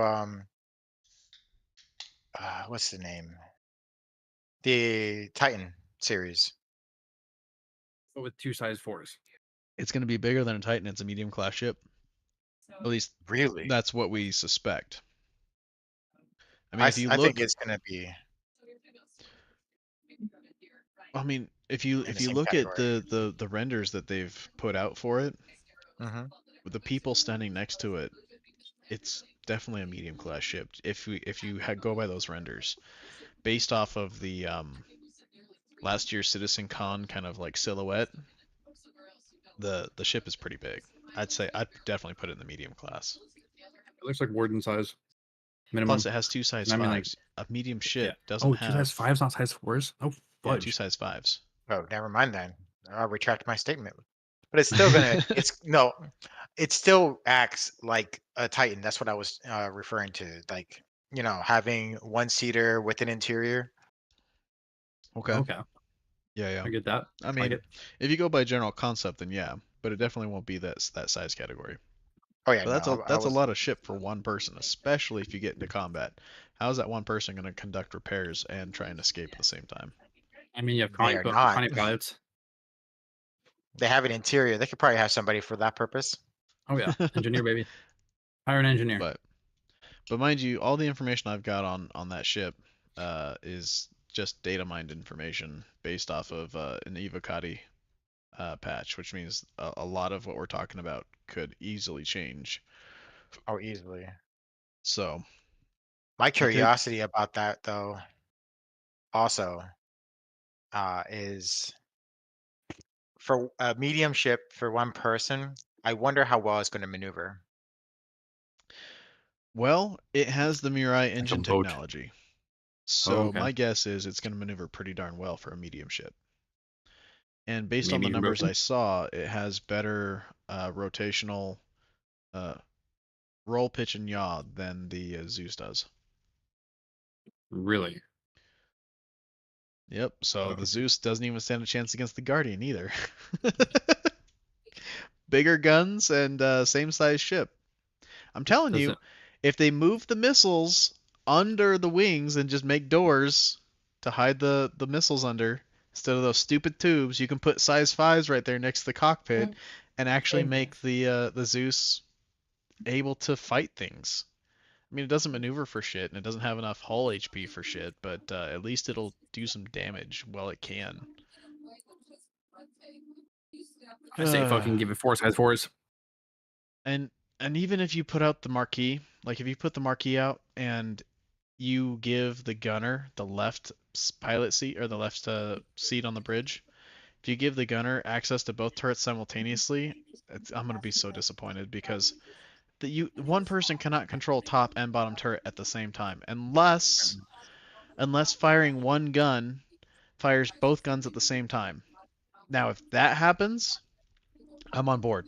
what's the name? The Titan series. But with 2 size 4s. It's going to be bigger than a Titan. It's a medium class ship. At least Really? that's what we suspect. I mean, if you I look, think it's going to be I mean, if in you the same look at category. the renders that they've put out for it, Hmm. with the people standing next to it, it's definitely a medium class ship. If you go by those renders, based off of the last year's Citizen Con kind of like silhouette, the ship is pretty big. I'd definitely put it in the medium class. It looks like Warden size. Minimum. Plus, it has 2 size I mean, like, 5s. A medium ship yeah. doesn't Oh, have 2 size 5s, not size 4s? Oh, yeah, fudge. 2 size 5s. Oh, never mind then. I'll retract my statement. But it's still gonna. It still acts like a Titan. That's what I was referring to. Like having one seater with an interior. Okay. Okay. Yeah. I get that. I Like mean, it. if you go by general concept, then yeah, but it definitely won't be that size category. Oh yeah, But no, I that's a was. lot of ship for one person, especially if you get into combat. How is that one person going to conduct repairs and try and escape at the same time? I mean, you have They are not. Connie pilots. They have an interior. They could probably have somebody for that purpose. Oh, yeah. Engineer, baby. Hire an engineer. But mind you, all the information I've got on that ship is just data mined information based off of an Evocati patch, which means a lot of what we're talking about could easily change. Oh, easily. So My think- curiosity about that, though, also, is for a medium ship for one person. I wonder how well it's going to maneuver. Well, it has the Mirai Like a engine boat. technology. Oh, So okay. my guess is it's going to maneuver pretty darn well for a medium ship. And based on Maybe the even numbers broken? I saw, it has better rotational roll, pitch, and yaw than the Zeus does. Really? Yep. So Oh. the Zeus doesn't even stand a chance against the Guardian either. Bigger guns and same size ship. I'm telling Does you, it- if they move the missiles under the wings and just make doors to hide the missiles under, instead of those stupid tubes, you can put size 5s right there next to the cockpit, and actually make the Zeus able to fight things. I mean, it doesn't maneuver for shit, and it doesn't have enough hull HP for shit, but at least it'll do some damage while it can. I say fucking give it 4 size 4s. And even if you put out the marquee, like if you put the marquee out and you give the gunner the left pilot seat or the left seat on the bridge, if you give the gunner access to both turrets simultaneously, I'm gonna be so disappointed because one person cannot control top and bottom turret at the same time unless firing one gun fires both guns at the same time. Now, if that happens, I'm on board.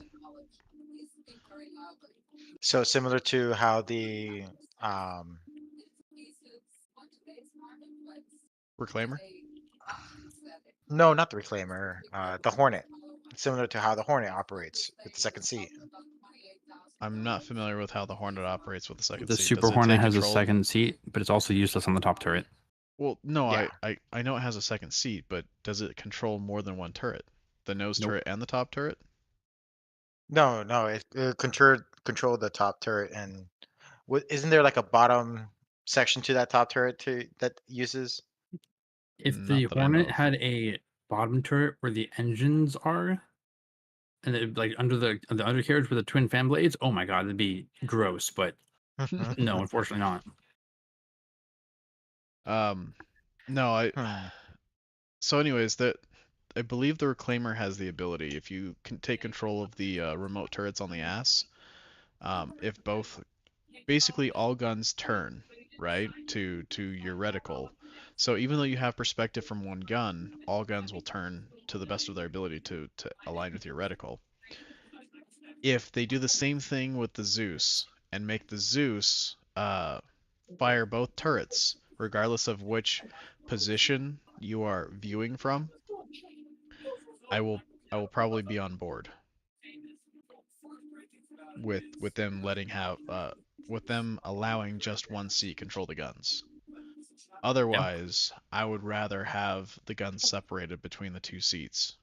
So similar to how the um, Reclaimer? no, not the Reclaimer, the Hornet. Similar to how the Hornet operates with the second seat. I'm not familiar with how the Hornet operates with the second The seat. Super Does it Hornet take has a control? second seat, but it's also useless on the top turret. Well, no, Yeah. I know it has a second seat, but does it control more than one turret? The nose Nope. turret and the top turret? No, it control the top turret, and isn't there like a bottom section to that top turret that uses? If Not the that I know Hornet of. had a bottom turret where the engines are, and it, like under the undercarriage with the twin fan blades, oh my god, it'd be gross. But no, unfortunately not. No, Hmm. so anyways, I believe the Reclaimer has the ability, if you can take control of the remote turrets on the ass, if both, basically all guns turn, right, to your reticle. So even though you have perspective from one gun, all guns will turn to the best of their ability to align with your reticle. If they do the same thing with the Zeus and make the Zeus fire both turrets, regardless of which position you are viewing from, I will probably be on board with them with them allowing just one seat control the guns. Otherwise, I would rather have the guns separated between the two seats.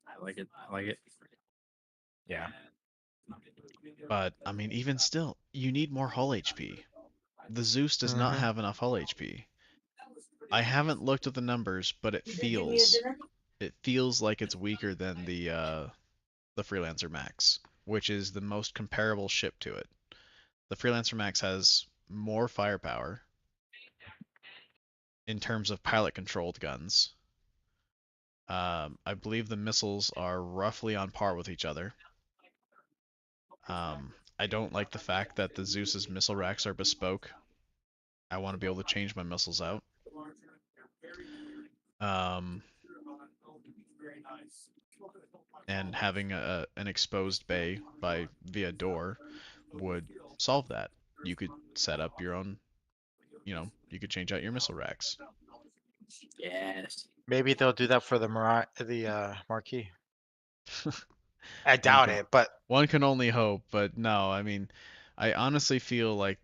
I like it. I like it. Yeah. But I mean, even still, you need more hull HP. The Zeus does not Mhm. have enough hull HP. I haven't looked at the numbers, but it feels like it's weaker than the Freelancer Max, which is the most comparable ship to it. The Freelancer Max has more firepower in terms of pilot controlled guns. I believe the missiles are roughly on par with each other. I don't like the fact that the Zeus's missile racks are bespoke. I want to be able to change my missiles out. And having an exposed bay via door would solve that. You could set up your own, you could change out your missile racks. Yes. Maybe they'll do that for the Marquee. I doubt it, but One can only hope, but no, I mean, I honestly feel like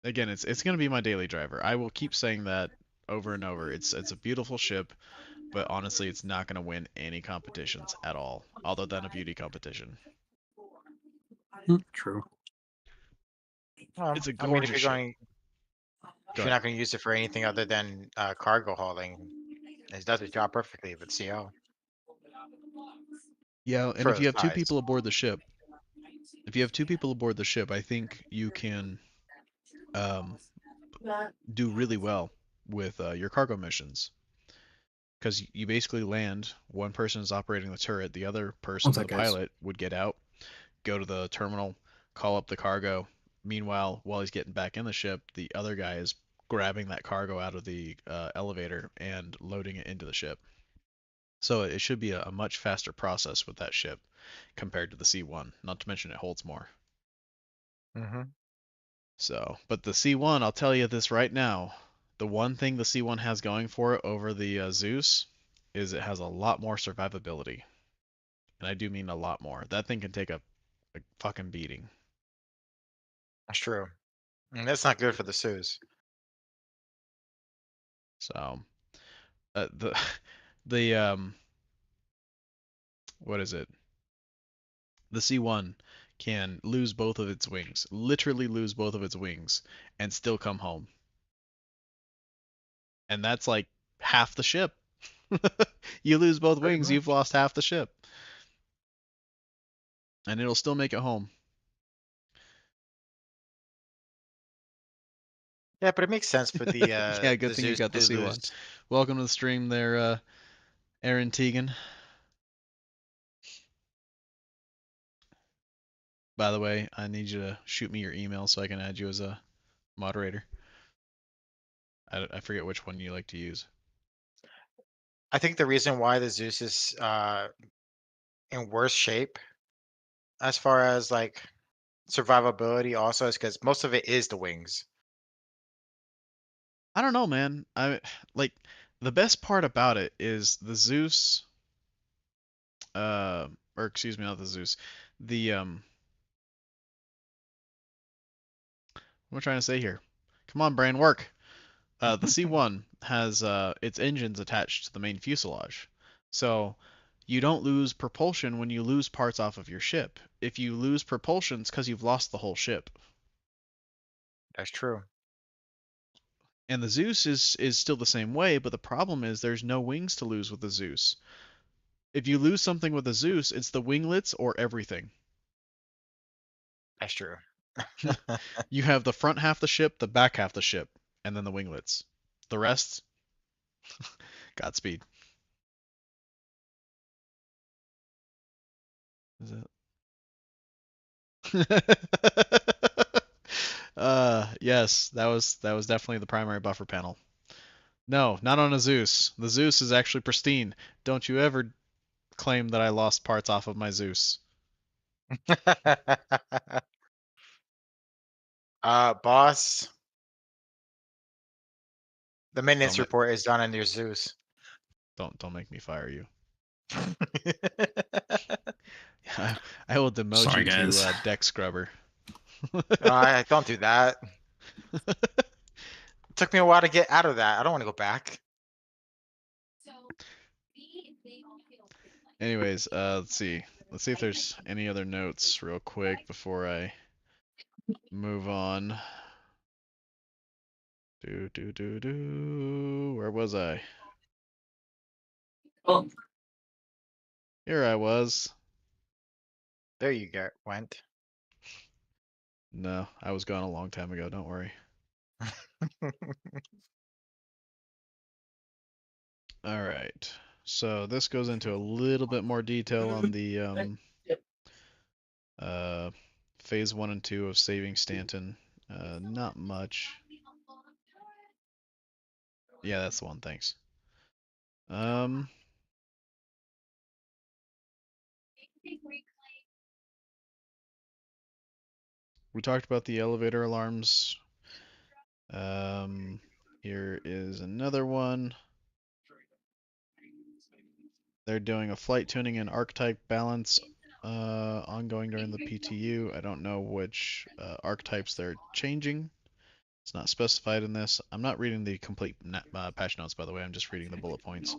again, it's gonna be my daily driver. I will keep saying that over and over. It's a beautiful ship, but honestly, it's not gonna win any competitions at all, other than a beauty competition. True. It's a I mean, gorgeous ship. if you're not going to use it for anything other than cargo hauling, it does its job perfectly with CO Yeah, and for if the you have two size. people aboard the ship, I think you can um, do really well with your cargo missions. Because you basically land, one person is operating the turret, the other person, One the sec, guys. pilot, would get out, go to the terminal, call up the cargo. Meanwhile, while he's getting back in the ship, the other guy is grabbing that cargo out of the elevator and loading it into the ship. So it should be a much faster process with that ship compared to the C1. Not to mention it holds more. Mm-hmm. So, but the C1, I'll tell you this right now. The one thing the C1 has going for it over the Zeus is it has a lot more survivability. And I do mean a lot more. That thing can take a fucking beating. That's true. And that's not good for the Suez. So, the The what is it? The C1 can lose both of its wings, literally lose both of its wings, and still come home. And that's like half the ship. You lose both Pretty wings, you've much. lost half the ship. And it'll still make it home. Yeah, but it makes sense for Yeah, good the thing you Zeus got the to C1. lose. Welcome to the stream there, Aaron Teagan. By the way, I need you to shoot me your email so I can add you as a moderator. I forget which one you like to use. I think the reason why the Zeus is in worse shape as far as like survivability also is because most of it is the wings. I don't know, man. I like the best part about it is the Zeus, or excuse me, not the Zeus. The what am I trying to say here? Come on, brain, work. The C1 has its engines attached to the main fuselage, so you don't lose propulsion when you lose parts off of your ship. If you lose propulsion, it's because you've lost the whole ship. That's true. And the Zeus is still the same way, but the problem is there's no wings to lose with the Zeus. If you lose something with the Zeus, it's the winglets or everything. That's true. You have the front half the ship, the back half the ship, and then the winglets. The rest, Godspeed. Is it? Yes, that was definitely the primary buffer panel. No, not on a Zeus. The Zeus is actually pristine. Don't you ever claim that I lost parts off of my Zeus. Boss, the maintenance Don't ma- report is done on your Zeus. don't make me fire you. I will demote Sorry, you to guys. deck scrubber. I don't do that. It took me a while to get out of that. I don't want to go back. Anyways, let's see. Let's see if there's any other notes real quick before I move on. Where was I? Oh. Here I was. There you go. Went. No, I was gone a long time ago. Don't worry. All right. So this goes into a little bit more detail on the phase 1 and 2 of saving Stanton. Not much. Yeah, that's the one. Thanks. We talked about the elevator alarms. Here is another one. They're doing a flight tuning and archetype balance ongoing during the PTU. I don't know which archetypes they're changing. It's not specified in this. I'm not reading the complete patch notes, by the way. I'm just reading the bullet points.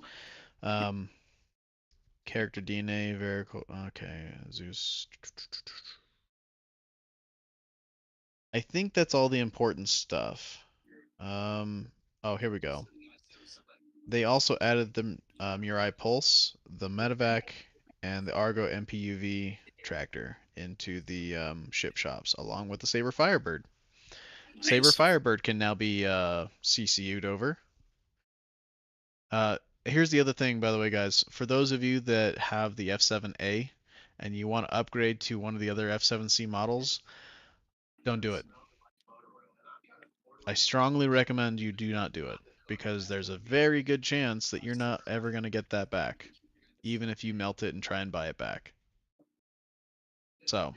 Character DNA, Verico. Okay, Zeus. I think that's all the important stuff. Oh, here we go. They also added the Mirai Pulse, the Medevac, and the Argo MPUV tractor into the ship shops, along with the Saber Firebird. Nice. Saber Firebird can now be CCU'd over. Here's the other thing, by the way, guys. For those of you that have the F7A and you want to upgrade to one of the other F7C models, don't do it. I strongly recommend you do not do it, because there's a very good chance that you're not ever going to get that back, even if you melt it and try and buy it back. So,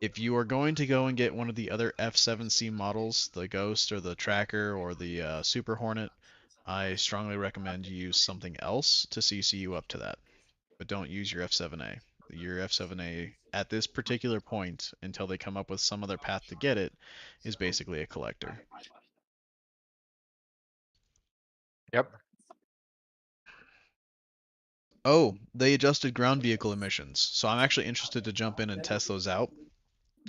if you are going to go and get one of the other F7C models, the Ghost or the Tracker or the Super Hornet, I strongly recommend you use something else to CC you up to that. But don't use your F7A. Your F7A, at this particular point, until they come up with some other path to get it, is basically a collector. Yep. Oh, they adjusted ground vehicle emissions. So I'm actually interested to jump in and test those out.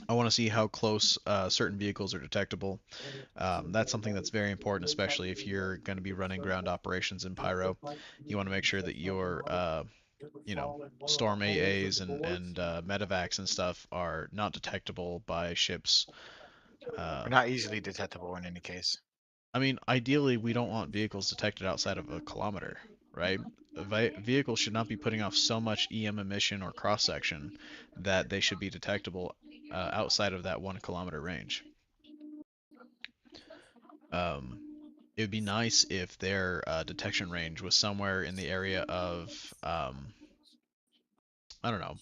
I want to see how close certain vehicles are detectable. That's something that's very important, especially if you're going to be running ground operations in Pyro. You want to make sure that your, storm AAs and medevacs and stuff are not detectable by ships. Or not easily detectable in any case. I mean, ideally, we don't want vehicles detected outside of a kilometer, right? A vehicle should not be putting off so much EM emission or cross section that they should be detectable outside of that 1 kilometer range. Um, it would be nice if their detection range was somewhere in the area of, I don't know,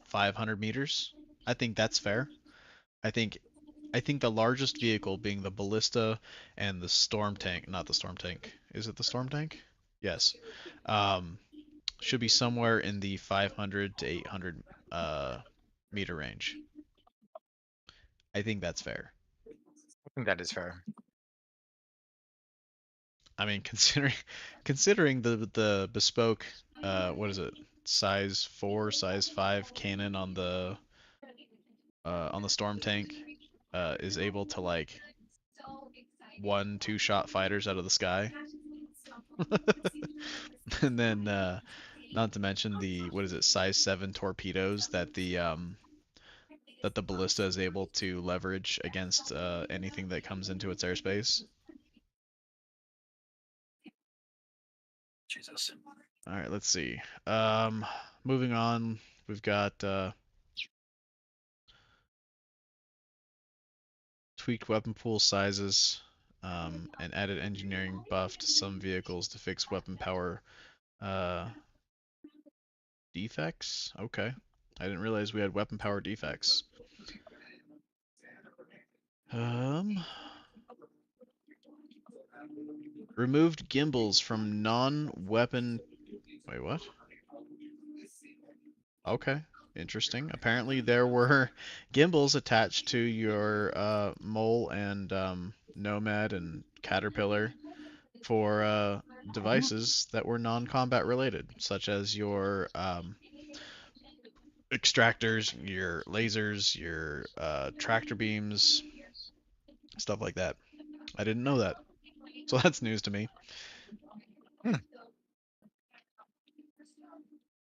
500 meters. I think that's fair. I think I think the largest vehicle being the ballista and the storm tank, not the storm tank. Is it the storm tank? Yes. Um, should be somewhere in the 500 to 800 meter range. I think that's fair. I think that is fair. I mean, considering the bespoke what is it? Size 4, size 5 cannon on the storm tank is able to like 1, 2 shot fighters out of the sky. And then not to mention the what is it, size 7 torpedoes that the ballista is able to leverage against anything that comes into its airspace. Jesus. All right, let's see. Moving on, we've got tweaked weapon pool sizes and added engineering buff to some vehicles to fix weapon power defects. Okay, I didn't realize we had weapon power defects. Removed gimbals from non-weapon. Wait, what? Okay, interesting. Apparently there were gimbals attached to your Mole and Nomad and Caterpillar for devices that were non-combat related, such as your extractors, your lasers, your tractor beams, stuff like that. I didn't know that, so that's news to me. Hmm.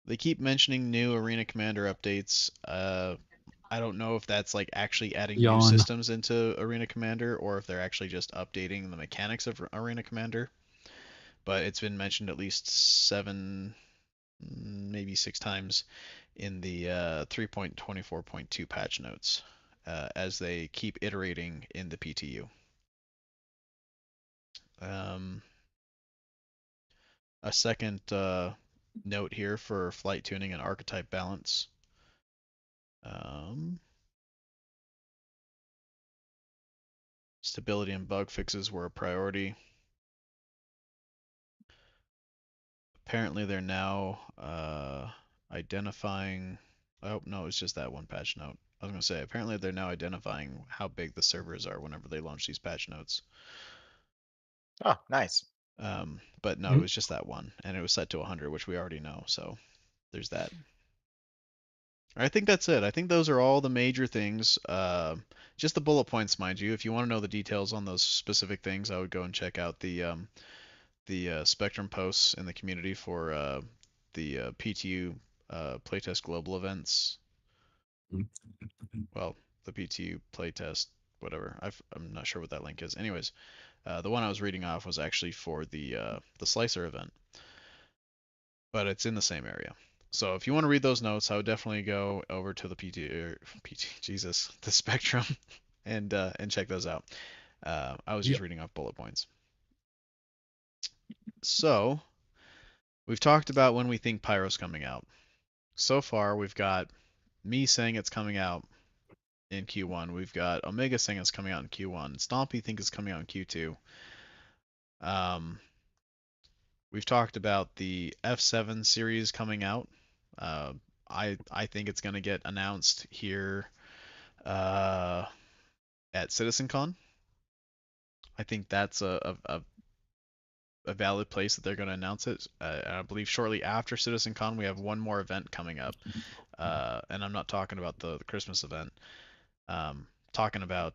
They keep mentioning new Arena Commander updates. I don't know if that's like actually adding new Yawn. systems into Arena Commander or if they're actually just updating the mechanics of Arena Commander. But it's been mentioned at least 7, maybe 6 times in the 3.24.2 patch notes as they keep iterating in the PTU. A second note here for flight tuning and archetype balance. Stability and bug fixes were a priority. Apparently they're now identifying. Oh, no, it's just that one patch note. I was going to say, apparently they're now identifying how big the servers are whenever they launch these patch notes. Oh, nice. But no, it was just that one, and it was set to 100, which we already know, so there's that. I think that's it. I think those are all the major things. Just the bullet points, mind you. If you want to know the details on those specific things, I would go and check out the Spectrum posts in the community for the PTU playtest global events. Well, the PTU playtest, whatever. I'm not sure what that link is. Anyways, the one I was reading off was actually for the Slicer event, but it's in the same area. So if you want to read those notes, I would definitely go over to the the Spectrum, and check those out. I was just reading off bullet points. So we've talked about when we think Pyro's coming out. So far, we've got me saying it's coming out in Q1. We've got Omega saying it's coming out in Q1. Stompy think it's coming out in Q2. We've talked about the F7 series coming out. I think it's going to get announced here at CitizenCon. I think that's a a valid place that they're going to announce it. I believe shortly after CitizenCon, we have one more event coming up, and I'm not talking about the Christmas event. Talking about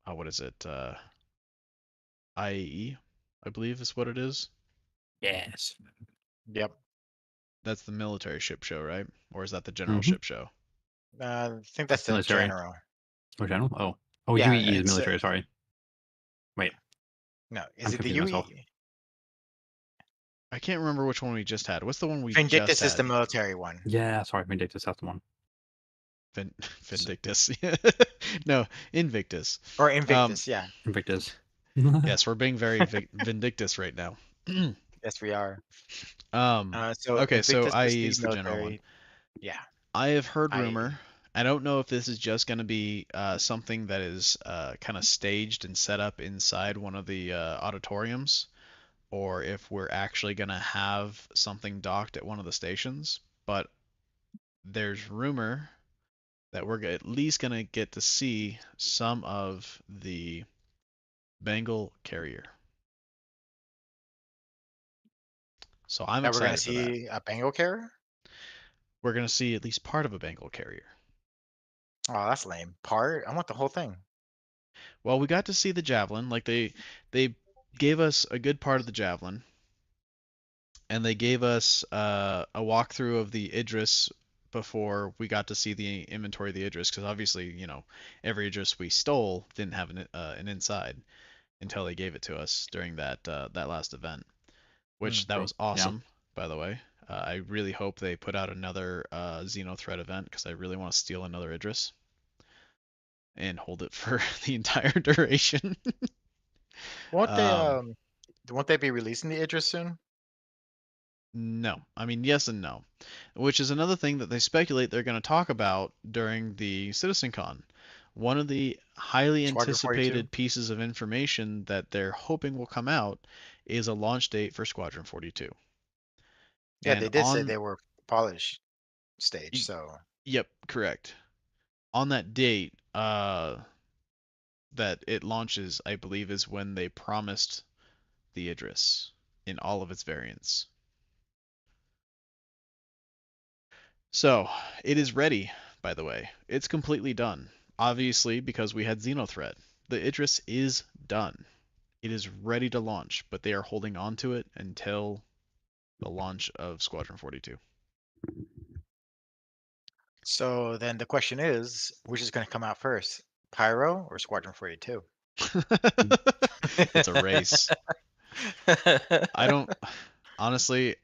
what is it? IAE, I believe is what it is. Yes. Yep. That's the military ship show, right? Or is that the general Mhm. ship show? I think that's the Military. general. Oh, general? Oh, Yeah, UE is it's, military. Sorry. Wait, No, I'm is it the confusing myself. UE? I can't remember which one we just had. What's the one we Vindictus just is the had? military one. Yeah, sorry, Vindictus. That's the one. Vindictus. No, Invictus. Or Invictus, yeah. Invictus. Yes, we're being very vindictus right now. Yes, we are. Um, So okay, so Invictus is IE the is the general one. military. Yeah. I have heard IE. rumor. I don't know if this is just going to be something that is kind of staged and set up inside one of the auditoriums, or if we're actually going to have something docked at one of the stations. But there's rumor that we're at least going to get to see some of the Bengal carrier. So I'm That we're gonna excited for that. see a Bengal carrier? We're going to see at least part of a Bengal carrier. Oh, that's lame. Part? I want the whole thing. Well, we got to see the javelin. Like they gave us a good part of the javelin, and they gave us a walkthrough of the Idris before we got to see the inventory of the Idris, because obviously, every Idris we stole didn't have an inside until they gave it to us during that last event, which that True. was awesome, by the way. I really hope they put out another Xenothreat event, because I really want to steal another Idris and hold it for the entire duration. Won't they Um, won't they be releasing the Idris soon? No. I mean, yes and no. Which is another thing that they speculate they're going to talk about during the CitizenCon. One of the highly Squadron 42? anticipated pieces of information that they're hoping will come out is a launch date for Squadron 42. Yeah, And they did say they were polished stage, so Yep, correct. On that date, that it launches, I believe, is when they promised the Idris in all of its variants. So, it is ready, by the way. It's completely done. Obviously, because we had Xenothreat. The Idris is done. It is ready to launch, but they are holding on to it until the launch of Squadron 42. so then the question is, which is gonna come out first? Pyro or Squadron 42? It's a race. I don't honestly,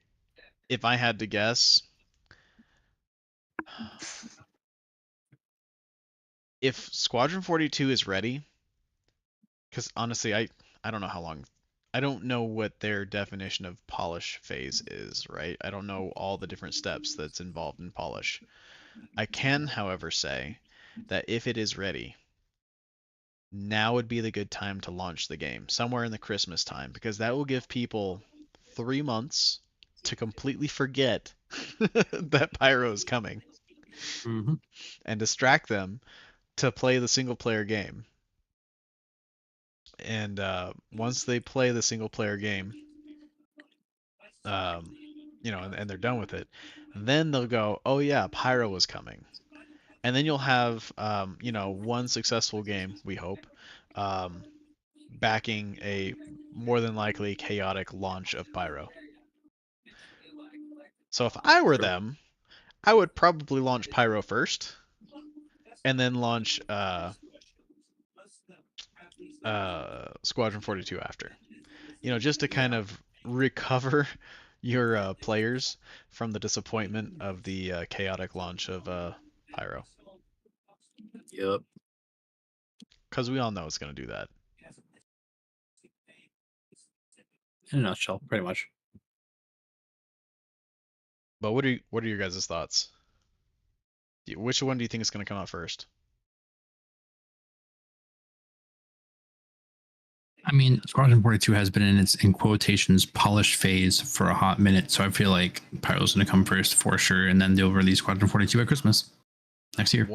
if I had to guess, if Squadron 42 is ready, because honestly, I don't know how long. I don't know what their definition of polish phase is, right? I don't know all the different steps that's involved in polish. I can, however, say that if it is ready, now would be the good time to launch the game, somewhere in the Christmas time, because that will give people 3 months to completely forget that Pyro is coming Mm-hmm. and distract them to play the single player game. And once they play the single player game, and they're done with it, then they'll go, oh yeah, Pyro was coming. And then you'll have, one successful game, we hope, backing a more than likely chaotic launch of Pyro. So if I were them, I would probably launch Pyro first, and then launch Squadron 42 after. Just to kind of recover your players from the disappointment of the chaotic launch of Pyro. Yep. Because we all know it's going to do that. In a nutshell, pretty much. But what are your guys' thoughts? Which one do you think is going to come out first? I mean, Squadron 42 has been in its, in quotations, polished phase for a hot minute, so I feel like Pyro's going to come first for sure, and then they'll release Squadron 42 at Christmas next year.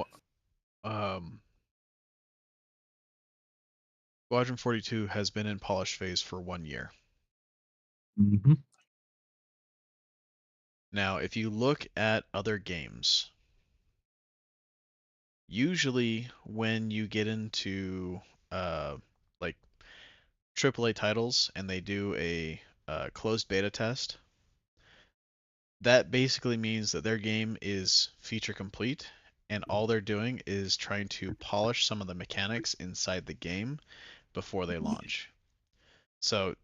Squadron 42 has been in polish phase for 1 year. Mm-hmm. Now, if you look at other games, usually when you get into like AAA titles and they do a closed beta test, that basically means that their game is feature complete and all they're doing is trying to polish some of the mechanics inside the game before they launch. So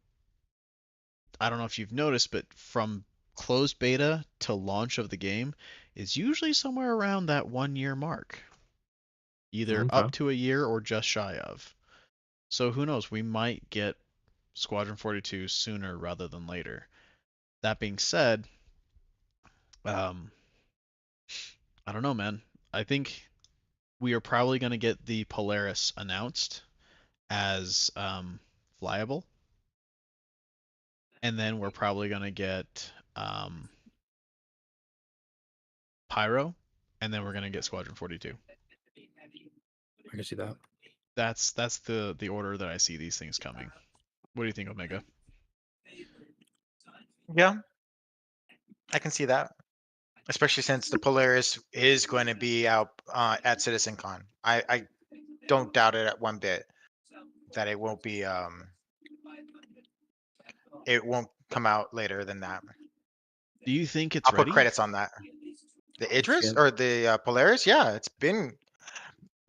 I don't know if you've noticed, but from closed beta to launch of the game is usually somewhere around that 1 year mark, either Okay. up to a year or just shy of. So who knows? We might get Squadron 42 sooner rather than later. That being said, um, I don't know, man. I think we are probably going to get the Polaris announced as flyable, and then we're probably going to get Pyro, and then we're going to get Squadron 42. I can see that. That's the order that I see these things coming. What do you think, Omega? Yeah, I can see that. Especially since the Polaris is going to be out at CitizenCon. I don't doubt it at one bit that it won't come out later than that. Do you think it's I'll put ready? credits on that. The Idris Yeah. or the Polaris, yeah, it's been.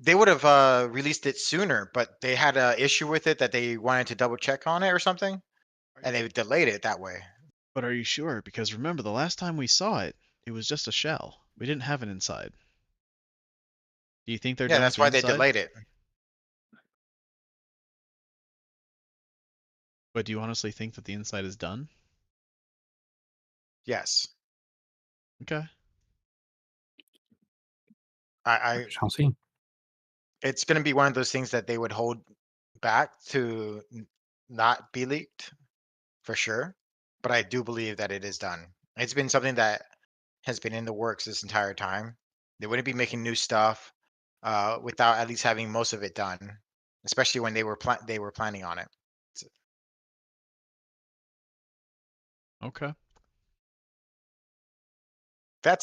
They would have released it sooner, but they had an issue with it that they wanted to double check on it or something, and they delayed it that way. But are you sure? Because remember, the last time we saw it, it was just a shell. We didn't have an inside. Do you think they're Yeah, done with that's the why they inside? delayed it. But do you honestly think that the inside is done? Yes, Okay. I Shall see. it's going to be one of those things that they would hold back to not be leaked for sure. But I do believe that it is done. It's been something that has been in the works this entire time. They wouldn't be making new stuff without at least having most of it done, especially when they were planning on it. Okay.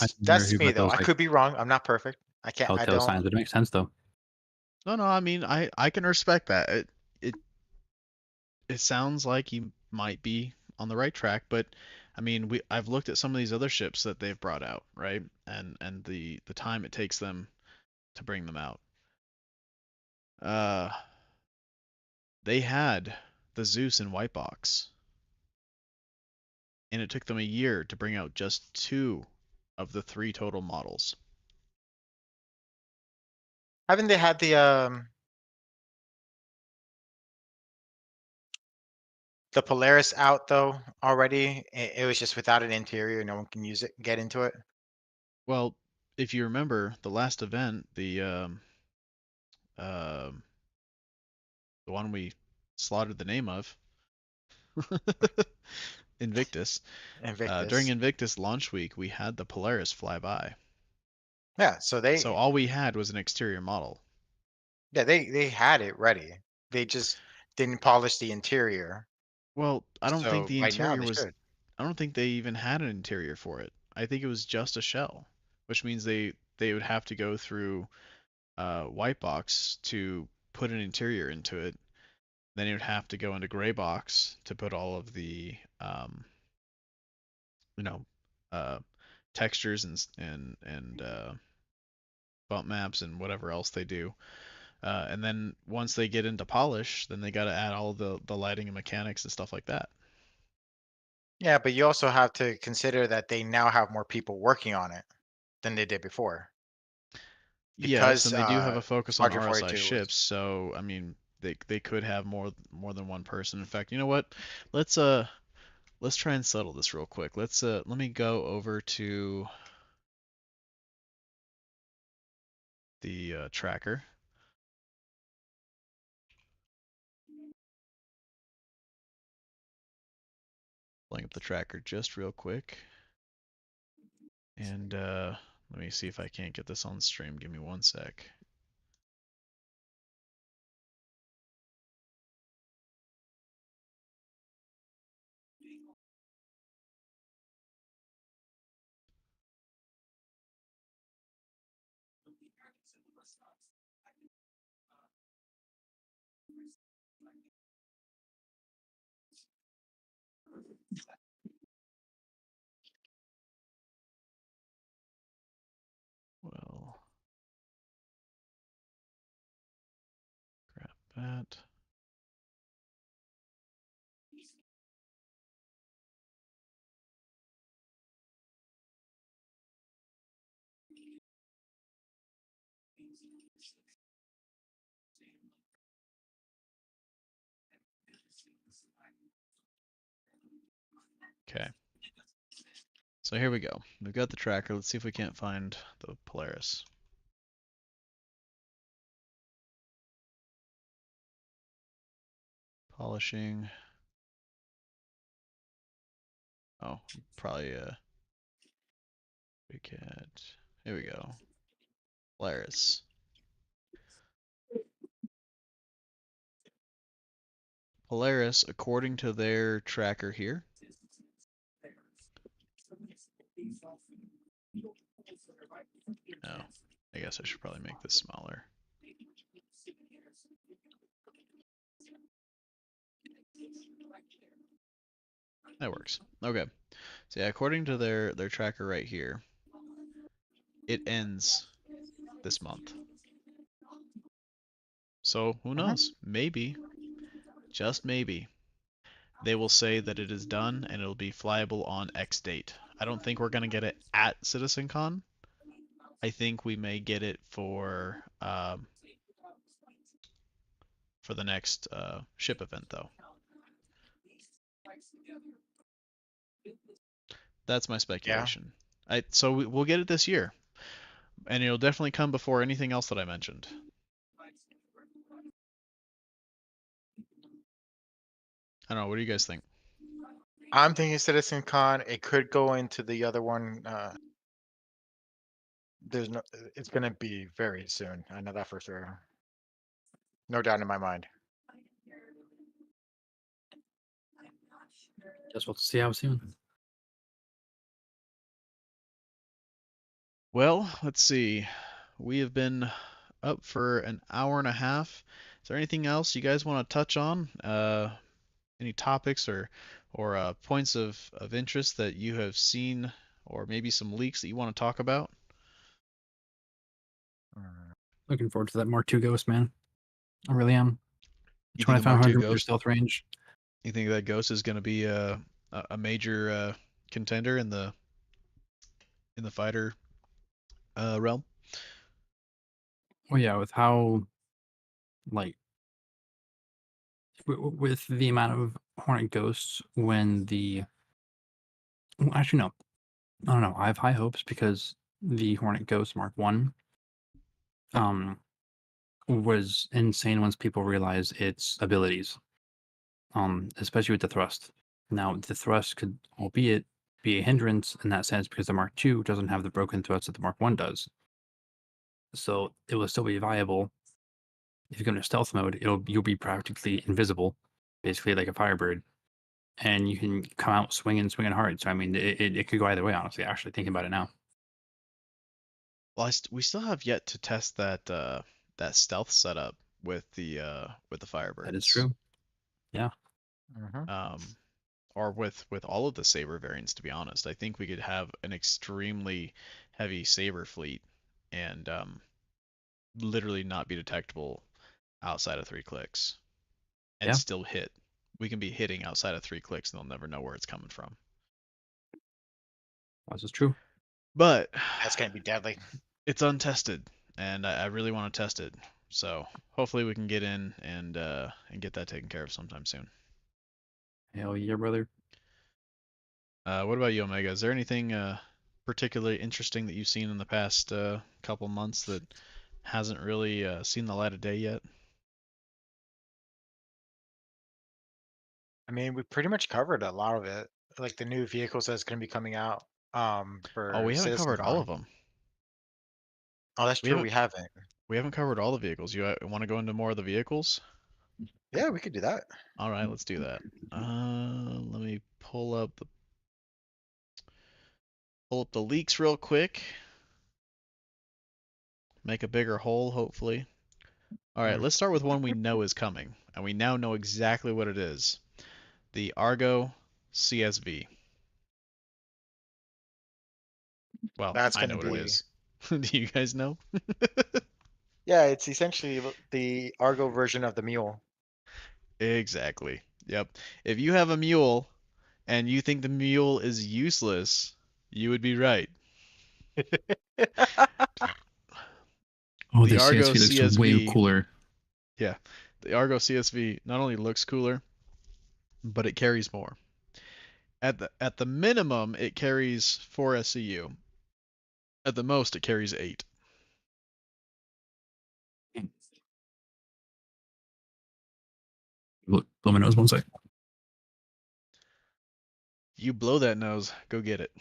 I never That's hear me about though. those I like could be wrong. I'm not perfect. I telltale don't. signs, but it makes sense though. No, I mean, I can respect that. It it sounds like you might be on the right track, but I mean, I've looked at some of these other ships that they've brought out, right? And the time it takes them to bring them out. Uh, they had the Zeus in white box, and it took them a year to bring out just 2 of the 3 total models. Haven't they had the Polaris out though already? It was just without an interior. No one can use it. Get into it. Well, if you remember the last event, um, the one we slaughtered the name of, Invictus. During Invictus. Invictus launch week, we had the Polaris fly by. Yeah. So So all we had was an exterior model. they had it ready. They just didn't polish the interior. Well, I don't think So the right now interior they was. should. I don't think they even had an interior for it. I think it was just a shell, which means they would have to go through white box to put an interior into it. Then it would have to go into gray box to put all of the you know uh, textures and bump maps and whatever else they do. And then once they get into polish, then they got to add all the lighting and mechanics and stuff like that. Yeah, but you also have to consider that they now have more people working on it than they did before Yes, because and they do have a focus on Squadron RSI 42 was. ships, so I mean they could have more than one person. In fact, you know what? Let's let's try and settle this real quick. Let me go over to the tracker. Pulling up the tracker just real quick. And let me see if I can't get this on stream. Give me one sec. Well, grab that. Okay. So here we go. We've got the tracker. Let's see if we can't find the Polaris. Polishing. Oh, probably we can't. Here we go. Polaris. Polaris, according to their tracker here. Oh, I guess I should probably make this smaller. That works. Okay. So yeah, according to their tracker right here, it ends this month. So who knows? Maybe, just maybe, they will say that it is done and it'll be flyable on X date. I don't think we're gonna get it at CitizenCon. I think we may get it for the next ship event though. That's my speculation. So we'll get it this year, and it'll definitely come before anything else that I mentioned. I don't know. What do you guys think? I'm thinking Citizen Con. It could go into the other one. There's no. It's gonna be very soon. I know that for sure. No doubt in my mind. Just we'll see how soon. Well, let's see. We have been up for an hour and a half. Is there anything else you guys want to touch on? Any topics or points of interest that you have seen, or maybe some leaks that you want to talk about? Looking forward to that Mark II Ghost, man. I really am. You think a 2500 Mark II meter Ghost? stealth range. You think that Ghost is going to be a major contender in the fighter realm? Well, yeah, with how like with the amount of Hornet Ghosts when the well, actually no, I don't know. I have high hopes because the Hornet Ghost Mark One was insane once people realized its abilities. Especially with the thrust. Now the thrust could, albeit, be a hindrance in that sense because the Mark II doesn't have the broken thrust that the Mark One does. So it will still be viable. If you go into stealth mode, you'll be practically invisible, basically like a Firebird, and you can come out swinging hard. So I mean, it could go either way. Honestly, actually thinking about it now. Well, we still have yet to test that that stealth setup with the Firebirds. That is true. Yeah. Or with all of the Saber variants, to be honest. I think we could have an extremely heavy Saber fleet and literally not be detectable outside of 3 clicks and Yeah. still hit. We can be hitting outside of 3 clicks and they'll never know where it's coming from. This is true. But That's gonna be deadly. it's untested, and I really want to test it. So hopefully we can get in and get that taken care of sometime soon. Hell yeah, brother. What about you, Omega? Is there anything particularly interesting that you've seen in the past couple months that hasn't really seen the light of day yet? I mean, we pretty much covered a lot of it. Like the new vehicles that's gonna be coming out. Oh, For we haven't Citizen covered all Con. of them. Oh, that's true. We haven't. We haven't covered all the vehicles. You want to go into more of the vehicles? Yeah, we could do that. All right, let's do that. Let me pull up the leaks real quick. make a bigger hole, hopefully. All right, let's start with one we know is coming, and we now know exactly what it is. The Argo CSV. Well, That's I know gonna what it be is. Do you guys know? yeah. It's essentially the Argo version of the mule. Exactly. Yep. If you have a mule and you think the mule is useless, you would be right. Oh, The the Argo CSV looks way CSV, cooler. yeah, the Argo CSV not only looks cooler, but it carries more. At the minimum, it carries 4 SCU. At the most, it carries 8. Look, blow my nose one sec. You blow that nose, go get it.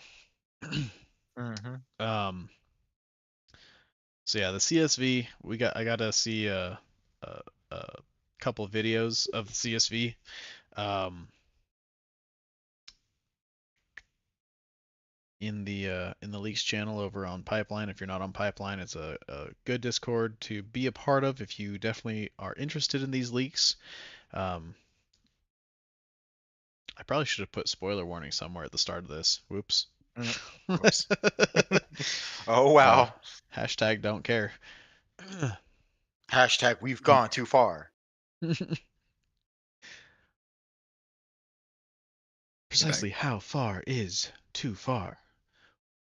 Hmm. Um, so yeah, the CSV, I gotta see a couple videos of the CSV. In the leaks channel over on Pipeline. If you're not on Pipeline, it's a good Discord to be a part of if you definitely are interested in these leaks. I probably should have put spoiler warning somewhere at the start of this. Whoops. Whoops. Oh Uh, wow. hashtag don't care. Hashtag we've gone too far. Precisely how far is too far?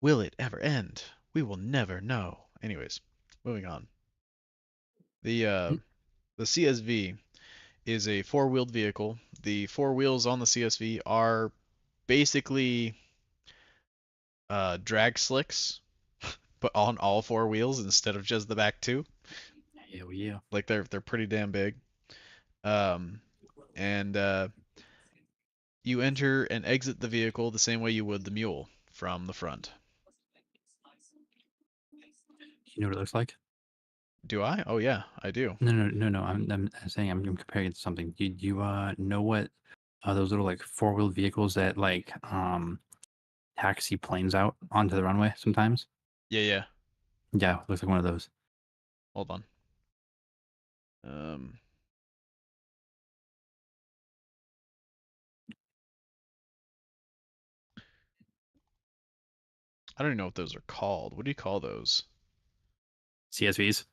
Will it ever end? We will never know. Anyways, moving on. The CSV is a four-wheeled vehicle. The four wheels on the CSV are basically drag slicks, but on all four wheels instead of just the back two. Hell yeah. Like they're pretty damn big. Um, and you enter and exit the vehicle the same way you would the mule from the front. You know what it looks like? Do I? Oh yeah, I do. No. I'm saying I'm comparing it to something. Do you know what those little like four-wheeled vehicles that like taxi planes out onto the runway sometimes? Yeah. Yeah, it looks like one of those. Hold on. Um, I don't even know what those are called. What do you call those? CSVs.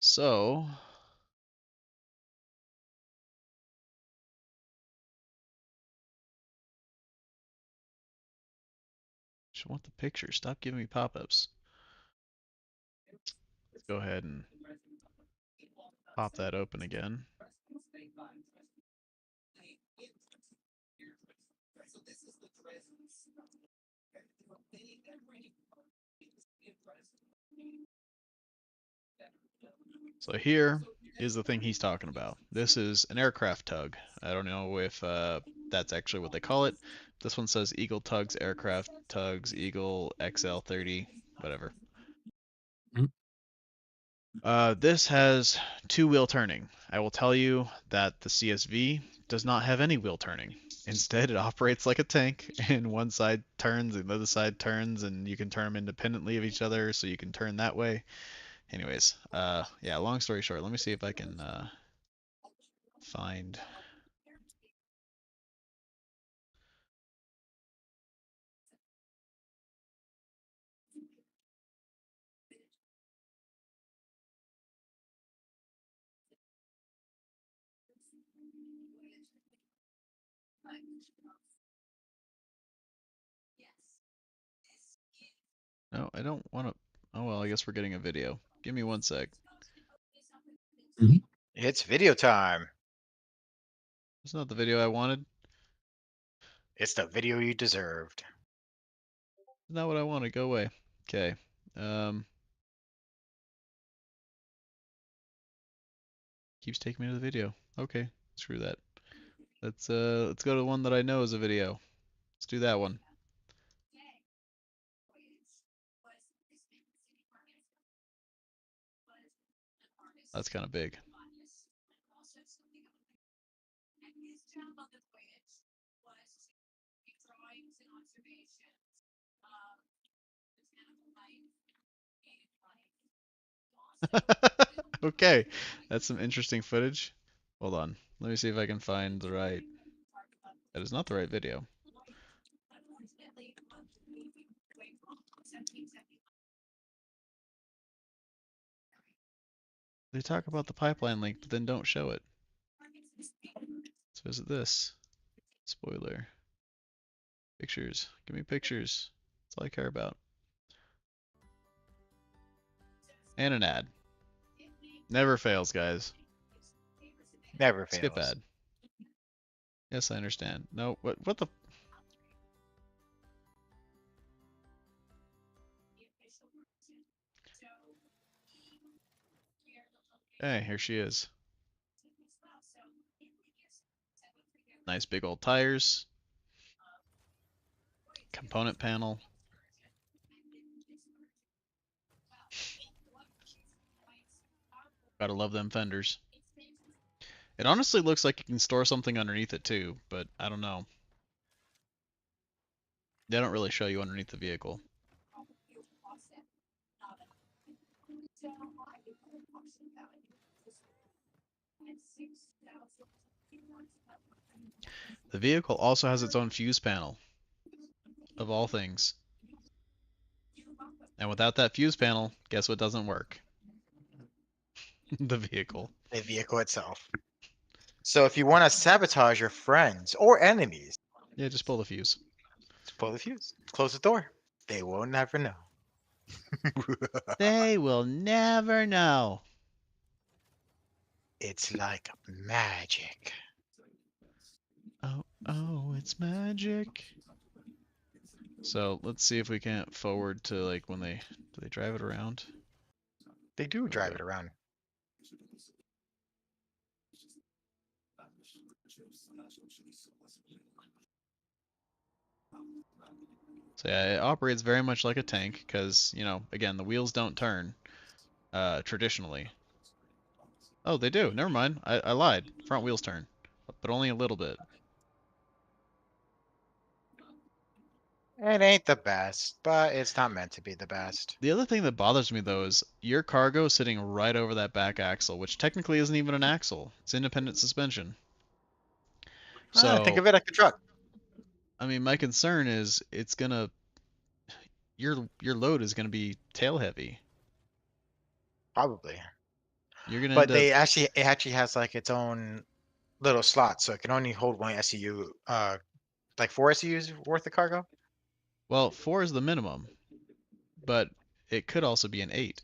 So, just want the picture. Stop giving me pop-ups. Let's go ahead and pop that open again. So here is the thing he's talking about. This is an aircraft tug. I don't know if that's actually what they call it. This one says Eagle Tugs Aircraft Tugs Eagle XL30, whatever. This has two-wheel turning. I will tell you that the CSV does not have any wheel turning. Instead, it operates like a tank, and one side turns and the other side turns, and you can turn them independently of each other, so you can turn that way. Anyways, yeah, long story short, let me see if I can find. No, I don't want to. Oh well, I guess we're getting a video. Give me one sec. It's video time. It's not the video I wanted. It's the video you deserved. It's not what I wanted. Go away. Okay. Keeps taking me to the video. Okay, screw that. Let's go to the one that I know is a video. Let's do that one. That's kind of big. Okay, that's some interesting footage. Hold on. Let me see if I can find the right. That is not the right video. They talk about the pipeline link, but then don't show it. So is it this? Spoiler. Pictures. Give me pictures. That's all I care about. And an ad. Never fails, guys. Never fails. Skip ad. Yes, I understand. No, what the? Hey, here she is. Nice big old tires. Component panel. Gotta love them fenders. It honestly looks like you can store something underneath it too, but I don't know. They don't really show you underneath the vehicle. The vehicle also has its own fuse panel, of all things. And without that fuse panel, guess what doesn't work? The vehicle. The vehicle itself. So if you want to sabotage your friends or enemies, Yeah, just pull the fuse. just pull the fuse. Close the door. They will never know. They will never know. It's like magic. Oh, oh, it's magic. So let's see if we can't forward to like when do they drive it around? They do drive it around. So yeah, it operates very much like a tank because, you know, again, the wheels don't turn traditionally. Oh, they do. Never mind. I lied. Front wheels turn, but only a little bit. It ain't the best, but it's not meant to be the best. The other thing that bothers me though is your cargo is sitting right over that back axle, which technically isn't even an axle. It's independent suspension. Think So, of it like a truck. I mean, my concern is it's gonna your load is gonna be tail heavy. Probably. You're gonna But end up. it actually has like its own little slot, so it can only hold one SCU, like 4 SCUs worth of cargo. Well, 4 is the minimum, but it could also be an 8.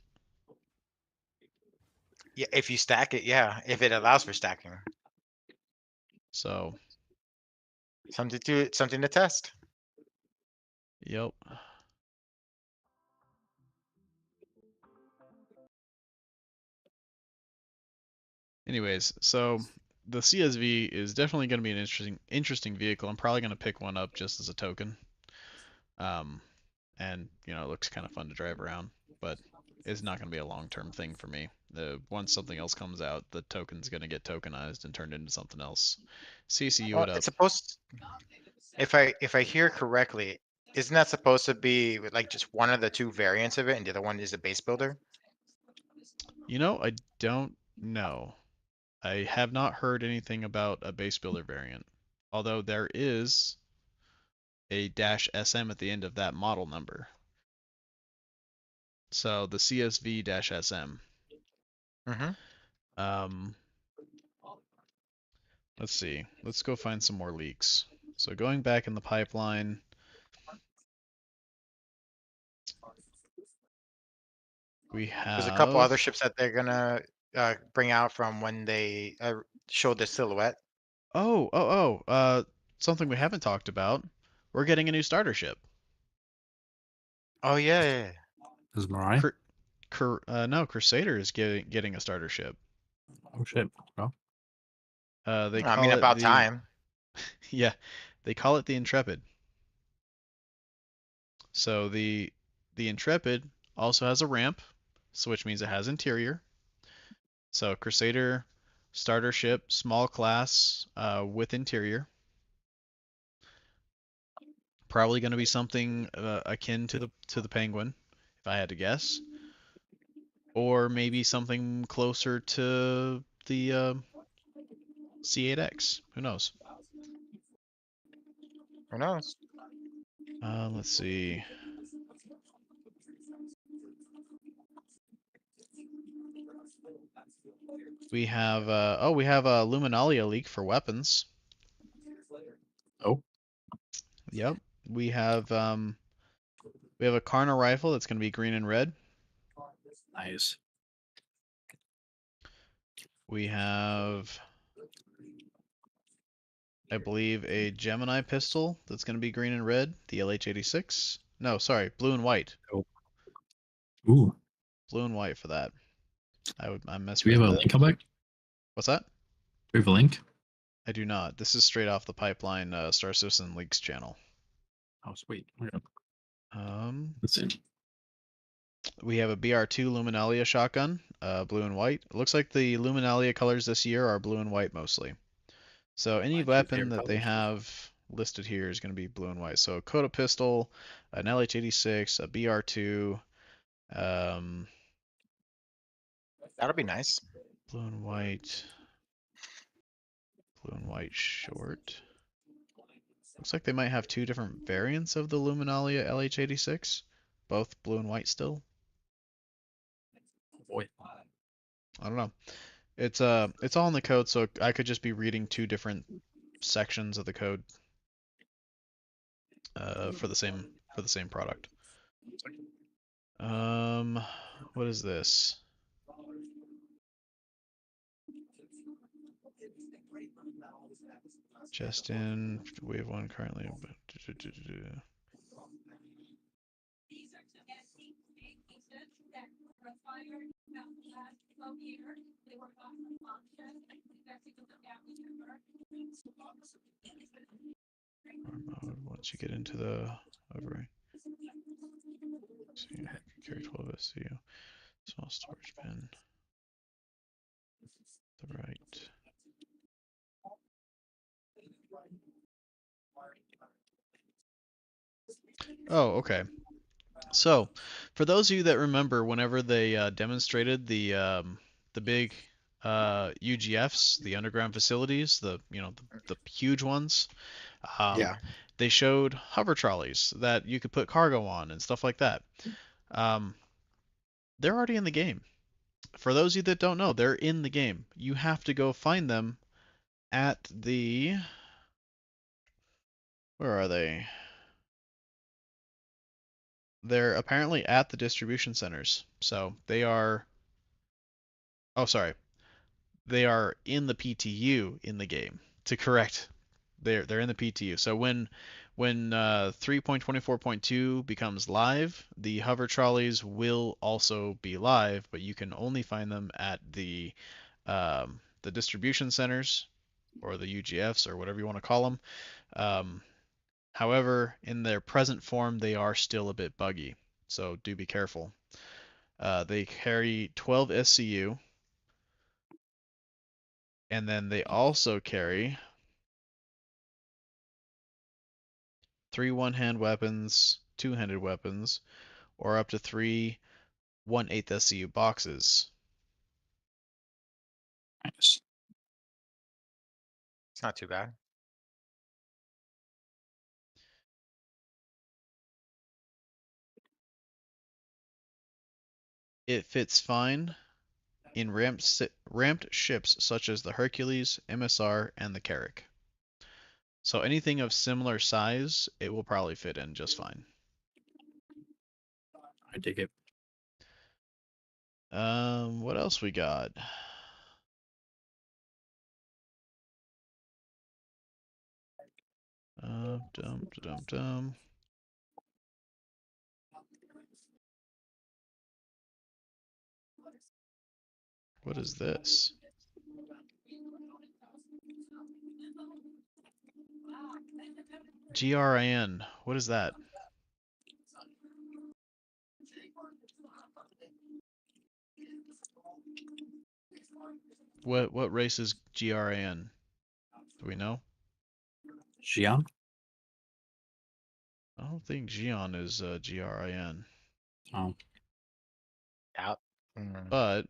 Yeah, if you stack it, yeah, if it allows for stacking. So, Something to test. yep. Anyways, so the CSV is definitely going to be an interesting vehicle. I'm probably going to pick one up just as a token. And you know, it looks kind of fun to drive around, but it's not going to be a long-term thing for me. Once something else comes out, the token's going to get tokenized and turned into something else. CCU Well, it up. it's supposed, if I hear correctly, isn't that supposed to be like just one of the two variants of it, and the other one is a base builder? You know, I don't know. I have not heard anything about a base builder variant, although there is a -SM at the end of that model number. So the CSV-SM. Mm-hmm. Let's see. Let's go find some more leaks. So going back in the pipeline, we There's a couple other have. ships that they're gonna bring out from when they showed the silhouette. Something we haven't talked about. We're getting a new starter ship. Oh yeah. Is Mariah? No, Crusader is getting a starter ship. Oh shit, bro. They I call mean, it about the time. yeah, they call it the Intrepid. So the Intrepid also has a ramp, so which means it has interior. So Crusader starter ship, small class, with interior. Probably going to be something akin to the Penguin, if I had to guess, or maybe something closer to the C8X. Who knows? Who knows? Let's see. We have we have a Luminalia leak for weapons. Oh, Yep. We have a Karna rifle that's going to be green and red. nice. We have, I believe, a Gemini pistol that's going to be green and red, the LH86. No, sorry, blue and white. Ooh. Blue and white for that. I Do we have misread a that. link, Hellback? What's that? Do we have a link? I do not. This is straight off the Pipeline Star Citizen Leaks channel. Oh, sweet. Let's see. We have a BR2 Luminalia shotgun, blue and white. It looks like the Luminalia colors this year are blue and white mostly. So any My two weapon favorite that they colors. have listed here is going to be blue and white. So a Coda pistol, an LH86, a BR2, That'll be nice. blue and white short. Looks like they might have two different variants of the Luminalia LH86, both blue and white still. Boy. I don't know. It's all in the code, so I could just be reading two different sections of the code for the same product. What is this? Just in wave 1 currently. Mode, once you get into the hovering. So you carry 12 SCU. Small storage bin. The right. Oh, okay. So, for those of you that remember, whenever they demonstrated the big UGFs, the underground facilities, the huge ones, Yeah. they showed hover trolleys that you could put cargo on and stuff like that. They're already in the game. For those of you that don't know, they're in the game. You have to go find them at the... Where are they? They're apparently at the distribution centers. So they are... Oh, sorry. They are in the PTU in the game. To correct, they're in the PTU. So when 3.24.2 becomes live, the hover trolleys will also be live, but you can only find them at the distribution centers or the UGFs or whatever you want to call them. However, in their present form, they are still a bit buggy, so do be careful. They carry 12 SCU, and then they also carry 3 one-hand weapons, 2-handed weapons, or up to 3 1/8 SCU boxes. Nice. It's not too bad. It fits fine in ramped ships such as the Hercules, MSR, and the Carrack. So anything of similar size, it will probably fit in just fine. I dig it. What else we got? Dum. What is this? GRIN. What is that? What race is GRAN? Do we know? Xi'an? I don't think Xion is GRIN. Oh, Out. But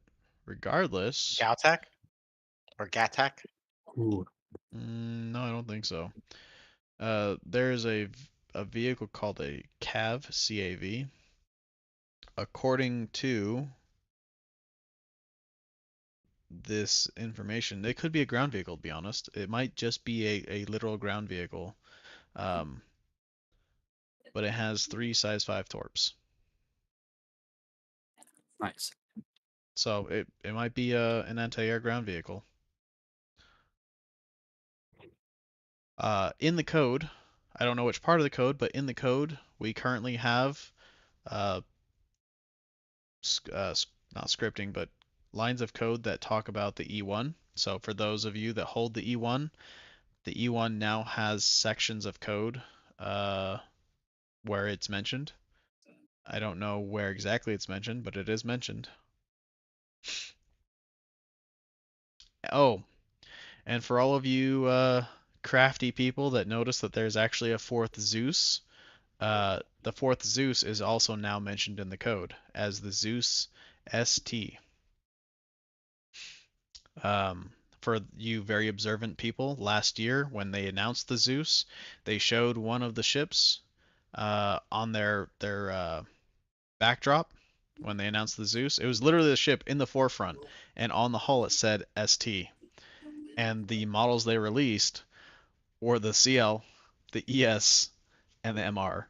regardless, Galtac or Gattac? ooh. no, I don't think so. There's a vehicle called a CAV, CAV. According to this information, it could be a ground vehicle, to be honest. It might just be a literal ground vehicle. But it has 3 size 5 torps. Nice. So it might be an anti-air ground vehicle. In the code, I don't know which part of the code, but in the code we currently have uh, not scripting, but lines of code that talk about the E1. So for those of you that hold the E1 now has sections of code where it's mentioned. I don't know where exactly it's mentioned, but it is mentioned. Oh, and for all of you crafty people that notice that there's actually a 4th Zeus, the 4th Zeus is also now mentioned in the code as the Zeus ST. For you very observant people, last year when they announced the Zeus, they showed one of the ships on their backdrop when they announced the Zeus. It was literally the ship in the forefront, and on the hull it said ST. And the models they released were the CL, the ES, and the MR,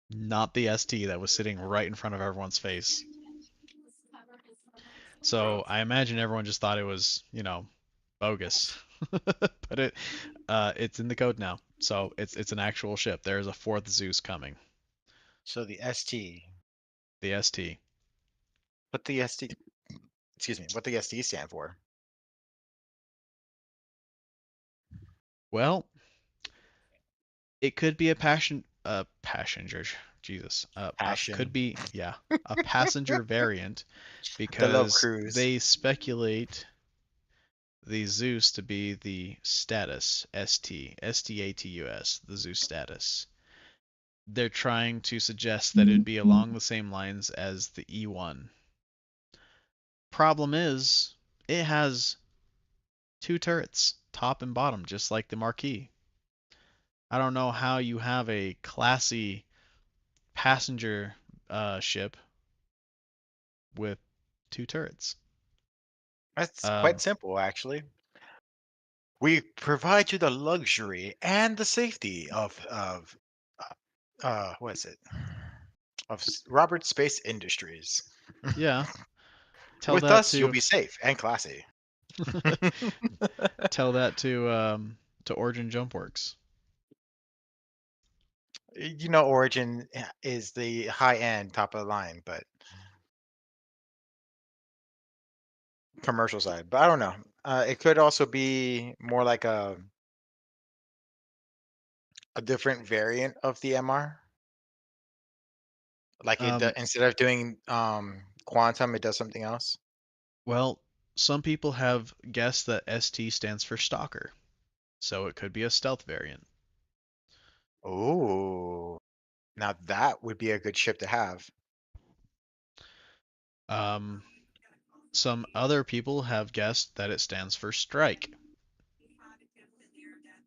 not the ST that was sitting right in front of everyone's face. So I imagine everyone just thought it was, bogus. But it's in the code now. So it's an actual ship. There is a 4th Zeus coming. So the ST. The ST. What the ST? Excuse me. What the ST stand for? Well, it could be a passenger. Jesus. Could Passion. be, yeah, a passenger variant The love because cruise. they speculate the Zeus to be the status, ST, STATUS, the Zeus status. They're trying to suggest that it'd be along the same lines as the E1. Problem is, it has 2 turrets, top and bottom, just like the Marquis. I don't know how you have a classy passenger ship with 2 turrets. That's quite simple, actually. We provide you the luxury and the safety of what is it? Of Robert Space Industries. Yeah, tell With that us, you'll to be safe and classy. tell that to Origin Jumpworks. You know, Origin is the high end, top of the line, but commercial side. But I don't know. It could also be more like a different variant of the MR. Like instead of doing quantum, it does something else. Well, some people have guessed that ST stands for Stalker, so it could be a stealth variant. Oh, now that would be a good ship to have. Some other people have guessed that it stands for Strike,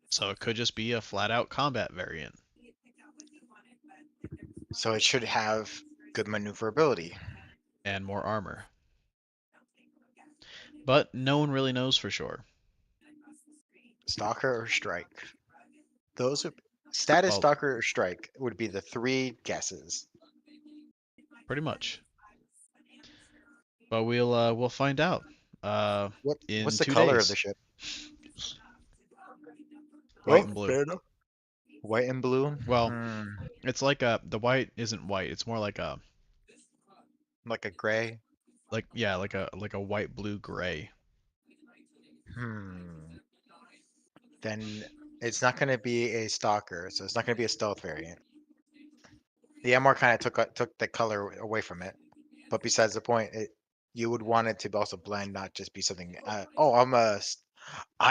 so it could just be a flat-out combat variant. So it should have good maneuverability. And more armor. But no one really knows for sure. Stalker or Strike. Those are status, Well, Stalker, or Strike would be the 3 guesses. pretty much. But we'll find out. In What's the 2 color of the days. ship? White and blue. Fair enough. White and blue. Well, it's like the white isn't white. It's more like a gray. like a white blue gray. Then it's not going to be a stalker, so it's not going to be a stealth variant. The MR kind of took the color away from it, but besides the point, you would want it to also blend, not just be something. I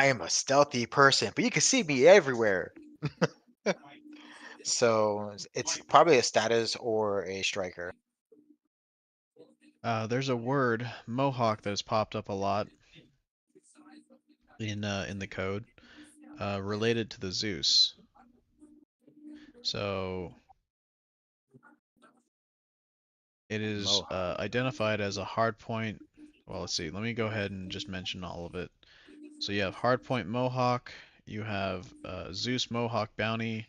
am a stealthy person, but you can see me everywhere. So it's probably a status or a striker. There's a word, mohawk, that has popped up a lot in the code, related to the Zeus. So it is Mohawk. identified as a hardpoint. Well, let's see. Let me go ahead and just mention all of it. So you have hardpoint mohawk. You have Zeus mohawk bounty.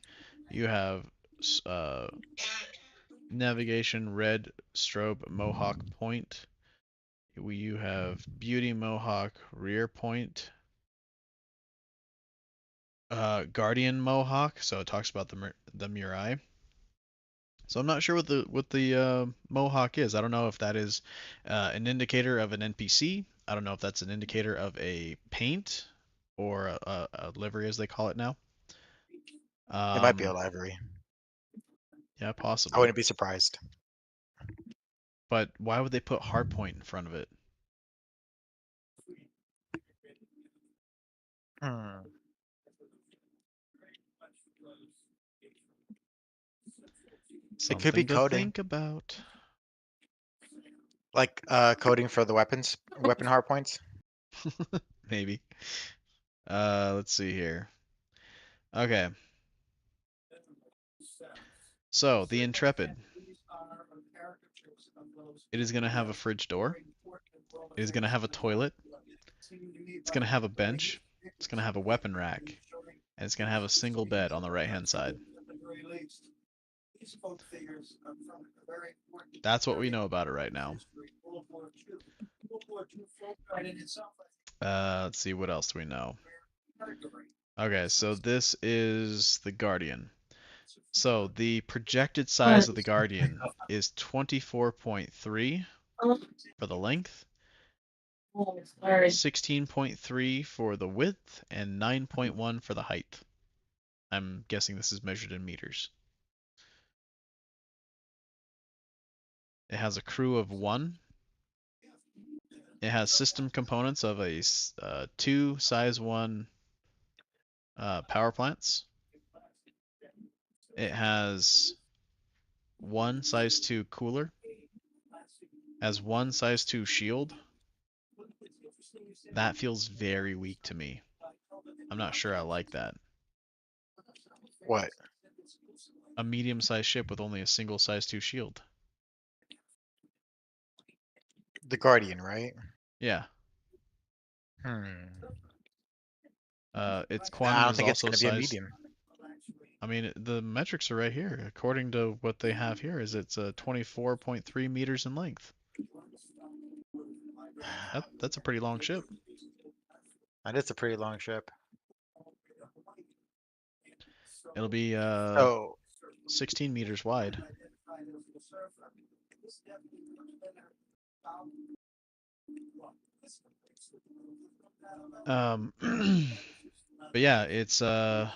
You have uh, navigation red strobe mohawk point. You have beauty mohawk rear point. Guardian mohawk. So it talks about the Murai. So I'm not sure what the mohawk is. I don't know if that is an indicator of an NPC. I don't know if that's an indicator of a paint or a livery, as they call it now. It might be a library. Yeah, I possibly. wouldn't be surprised. But why would they put hardpoint in front of it? Hmm. It could be Something to coding, think about. like coding for the weapon hard points. Maybe. Let's see here. Okay. So the Intrepid. It is going to have a fridge door. It is going to have a toilet. It's going to have a bench. It's going to have a weapon rack. And it's going to have a single bed on the right-hand side. That's what we know about it right now. Let's see, what else do we know? Okay, so this is the Guardian. So the projected size of the Guardian is 24.3 for the length, 16.3 for the width, and 9.1 for the height. I'm guessing this is measured in meters. It has a crew of 1. It has system components of a 2 size 1 power plants. It has 1 size 2 cooler. Has 1 size 2 shield. That feels very weak to me. I'm not sure I like that. What? A medium-sized ship with only a single size 2 shield. The Guardian, right? Yeah. Its I quantum don't is think it's also going to be a size. medium. I mean, the metrics are right here. According to what they have here, is it's 24.3 meters in length. That's a pretty long ship. That is a pretty long ship. It'll be So 16 meters wide. But yeah, it's I'm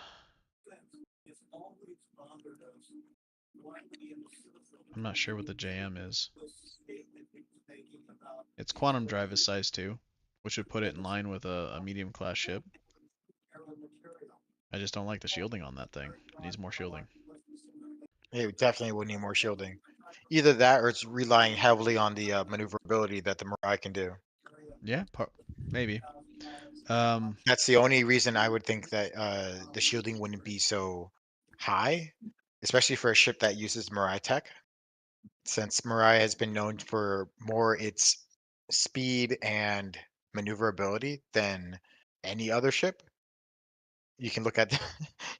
not sure what the JM is. Its quantum drive is size 2, which would put it in line with a medium class ship. I just don't like the shielding on that thing. It needs more shielding. it definitely would need more shielding. Either that or it's relying heavily on the maneuverability that the Mirai can do. Yeah, maybe. That's the only reason I would think that the shielding wouldn't be so high, especially for a ship that uses Mirai tech, since Mirai has been known for more its speed and maneuverability than any other ship. You can look at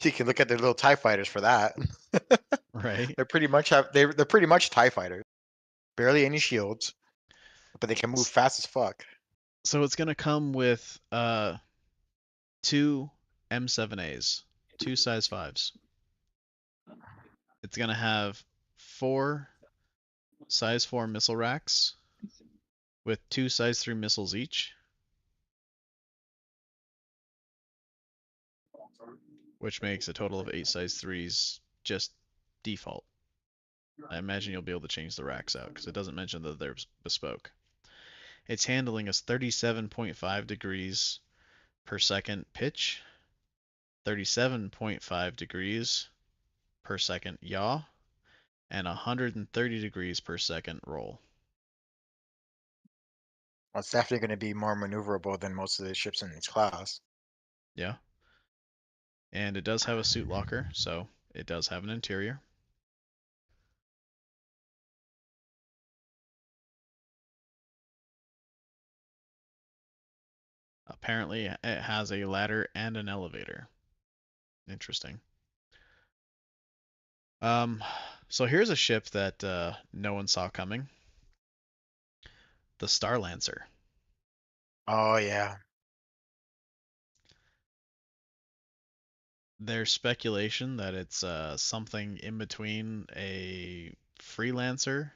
you can look at their little TIE fighters for that. Right. They're pretty much TIE fighters. Barely any shields, but they can move fast as fuck. So it's gonna come with 2 M7As, 2 size 5s. It's gonna have 4 size 4 missile racks with 2 size 3 missiles each, which makes a total of 8 size 3s just default. I imagine you'll be able to change the racks out because it doesn't mention that they're bespoke. its handling is 37.5 degrees per second pitch, 37.5 degrees per second yaw, and 130 degrees per second roll. Well, it's definitely going to be more maneuverable than most of the ships in its class. Yeah. And it does have a suit locker, so it does have an interior. Apparently, it has a ladder and an elevator. Interesting. So here's a ship that no one saw coming. The Star Lancer. Oh yeah. There's speculation that it's something in between a Freelancer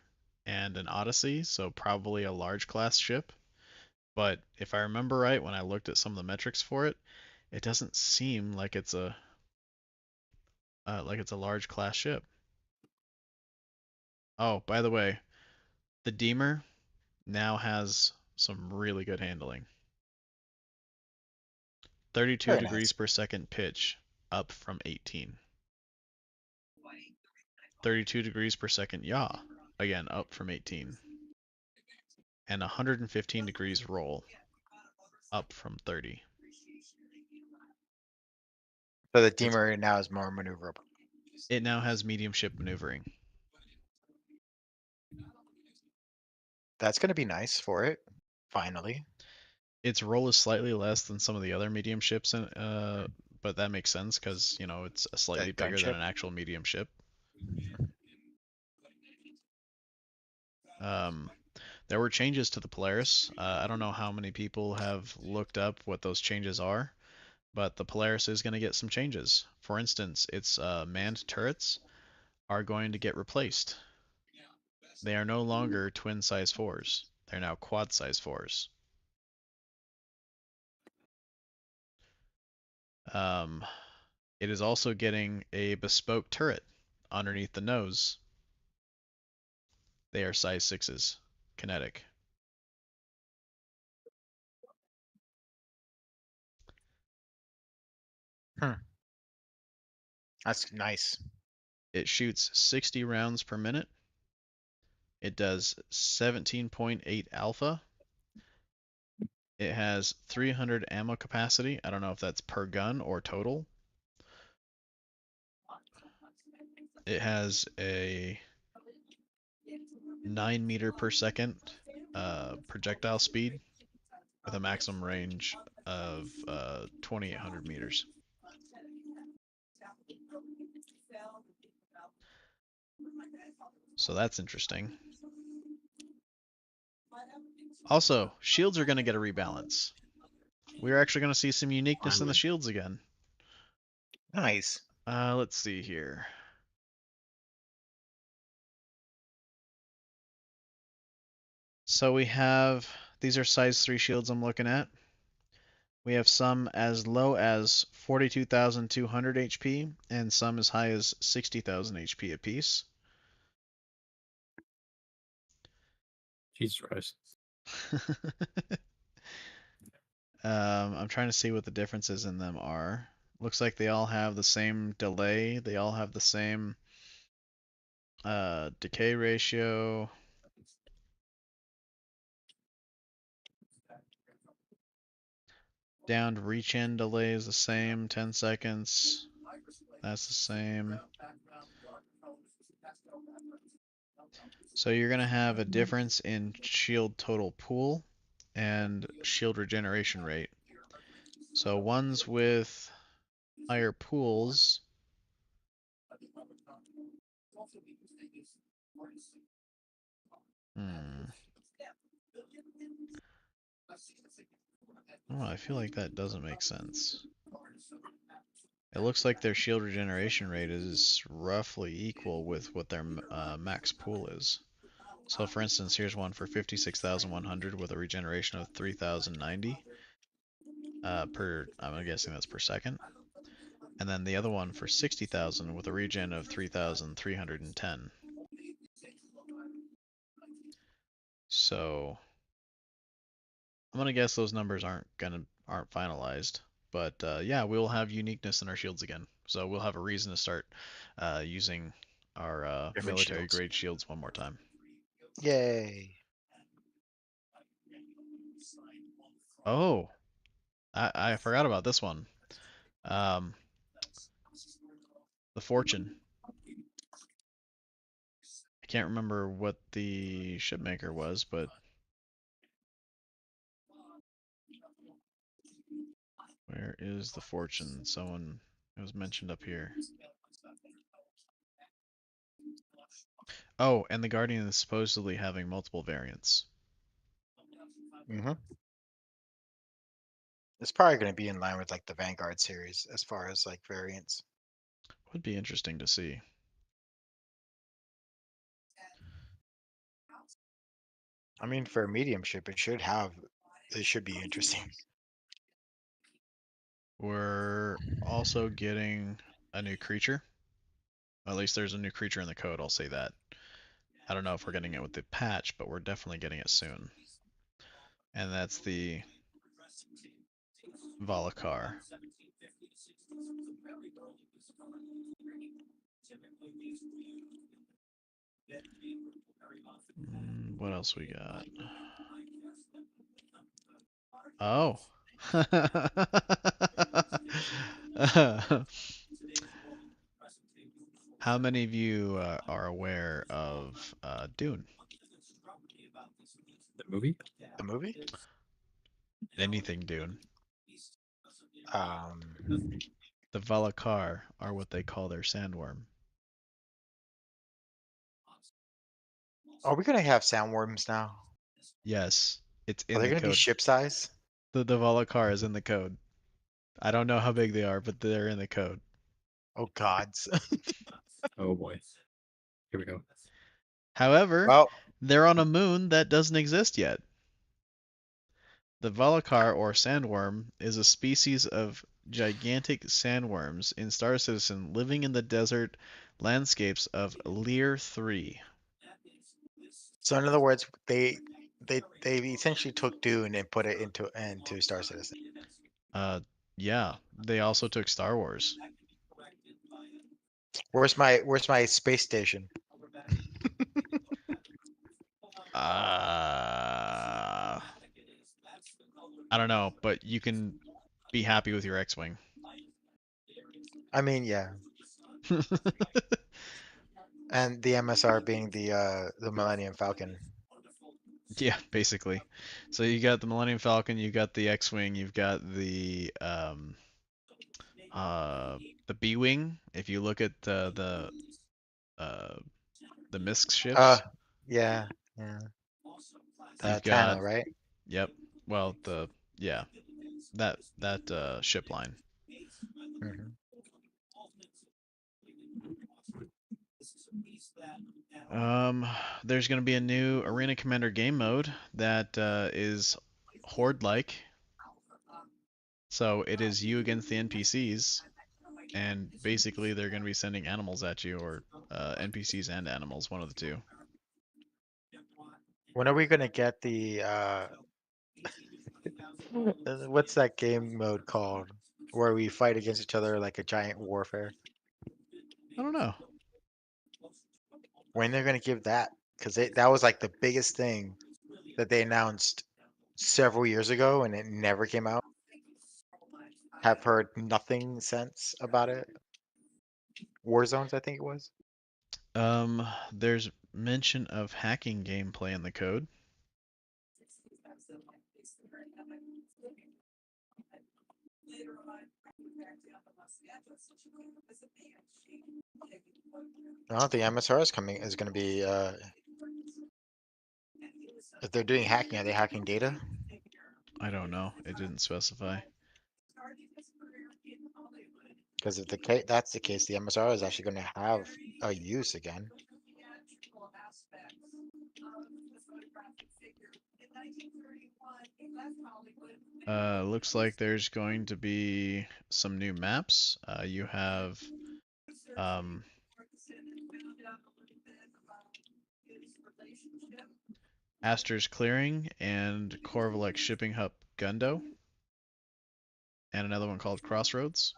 and an Odyssey, so probably a large class ship. But if I remember right, when I looked at some of the metrics for it, it doesn't seem like it's a large class ship. Oh, by the way, the Deemer now has some really good handling. 32 Very degrees nice. per second pitch, up from 18. 32 degrees per second yaw, again up from 18. And 115 degrees roll, up from 30. So the Deemer now is more maneuverable. It now has medium ship maneuvering. That's going to be nice for it. Finally. Its roll is slightly less than some of the other medium ships, but that makes sense because, you know, it's slightly bigger than gunship. an actual medium ship. There were changes to the Polaris. I don't know how many people have looked up what those changes are, but the Polaris is going to get some changes. For instance, its manned turrets are going to get replaced. They are no longer twin size 4s. They're now quad size 4s. It is also getting a bespoke turret underneath the nose. They are size 6s, kinetic. That's nice. It shoots 60 rounds per minute. It does 17.8 alpha. It has 300 ammo capacity. I don't know if that's per gun or total. It has a 9 meter per second projectile speed with a maximum range of 2,800 meters. So that's interesting. Also, shields are going to get a rebalance. We're actually going to see some uniqueness in the Finally. shields again. Nice. Let's see here. So we have, these are size 3 shields I'm looking at. We have some as low as 42,200 HP and some as high as 60,000 HP apiece. Jesus Christ. I'm trying to see what the differences in them are. Looks like they all have the same delay. They all have the same decay ratio. Downed reach in delay is the same, 10 seconds. That's the same. So you're going to have a difference in shield total pool and shield regeneration rate. So ones with higher pools Oh, I feel like that doesn't make sense. It looks like their shield regeneration rate is roughly equal with what their max pool is. So for instance, here's one for 56,100 with a regeneration of 3,090 per, I'm guessing that's per second. And then the other one for 60,000 with a regen of 3,310. So I'm gonna guess those numbers aren't finalized, but yeah, we will have uniqueness in our shields again. So we'll have a reason to start using our Different military shields. grade shields one more time. Yay. Oh, I forgot about this one. The Fortune. I can't remember what the shipmaker was, but where is the Fortune? Someone, it was mentioned up here. Oh, and the Guardian is supposedly having multiple variants. Mm-hmm. It's probably going to be in line with like the Vanguard series as far as like variants. Would be interesting to see. I mean, for a medium ship, it should be interesting. We're also getting a new creature. At least there's a new creature in the code, I'll say that. I don't know if we're getting it with the patch, but we're definitely getting it soon. And that's the Valakar. What else we got? Oh. How many of you are aware of Dune? The movie? The movie? Anything Dune. Um, The Valakar are what they call their sandworm. are we going to have sandworms now? Yes, it's Are in they the going to be code. ship size? The Valakar is in the code. I don't know how big they are, but they're in the code. Oh, gods. Oh boy. Here we go. However, Well, they're on a moon that doesn't exist yet. The Valakar or sandworm is a species of gigantic sandworms in Star Citizen living in the desert landscapes of Lear 3. so in other words, they essentially took Dune and put it into Star Citizen. Yeah, they also took Star Wars. Where's my space station? I don't know, but you can be happy with your X-Wing. I mean, yeah. And the MSR being the Millennium Falcon. Yeah, basically. So you got the Millennium Falcon, you got the X-Wing, you've got the B-Wing. If you look at uh the MISC Uh, ships, yeah, yeah. you've got, Tano, right? yep. Well, yeah, that ship line. Mhm. There's going to be a new Arena Commander game mode that is horde-like. So it is you against the NPCs, and basically they're going to be sending animals at you, or NPCs and animals, one of the two. When are we gonna get the what's that game mode called? Where we fight against each other like a giant warfare? I don't know. When they're gonna give that? Because that was like the biggest thing that they announced several years ago, and it never came out. Have heard nothing since about it. War Zones, I think it was. There's mention of hacking gameplay in the code. No, the MSR is gonna be if they're doing hacking, are they hacking data? I don't know. It didn't specify. Because if that's the case, the MSR is actually gonna have a use again. Looks like there's going to be some new maps. You have um, Astor's Clearing, and Korvalek Shipping Hub Gundo, and another one called Crossroads.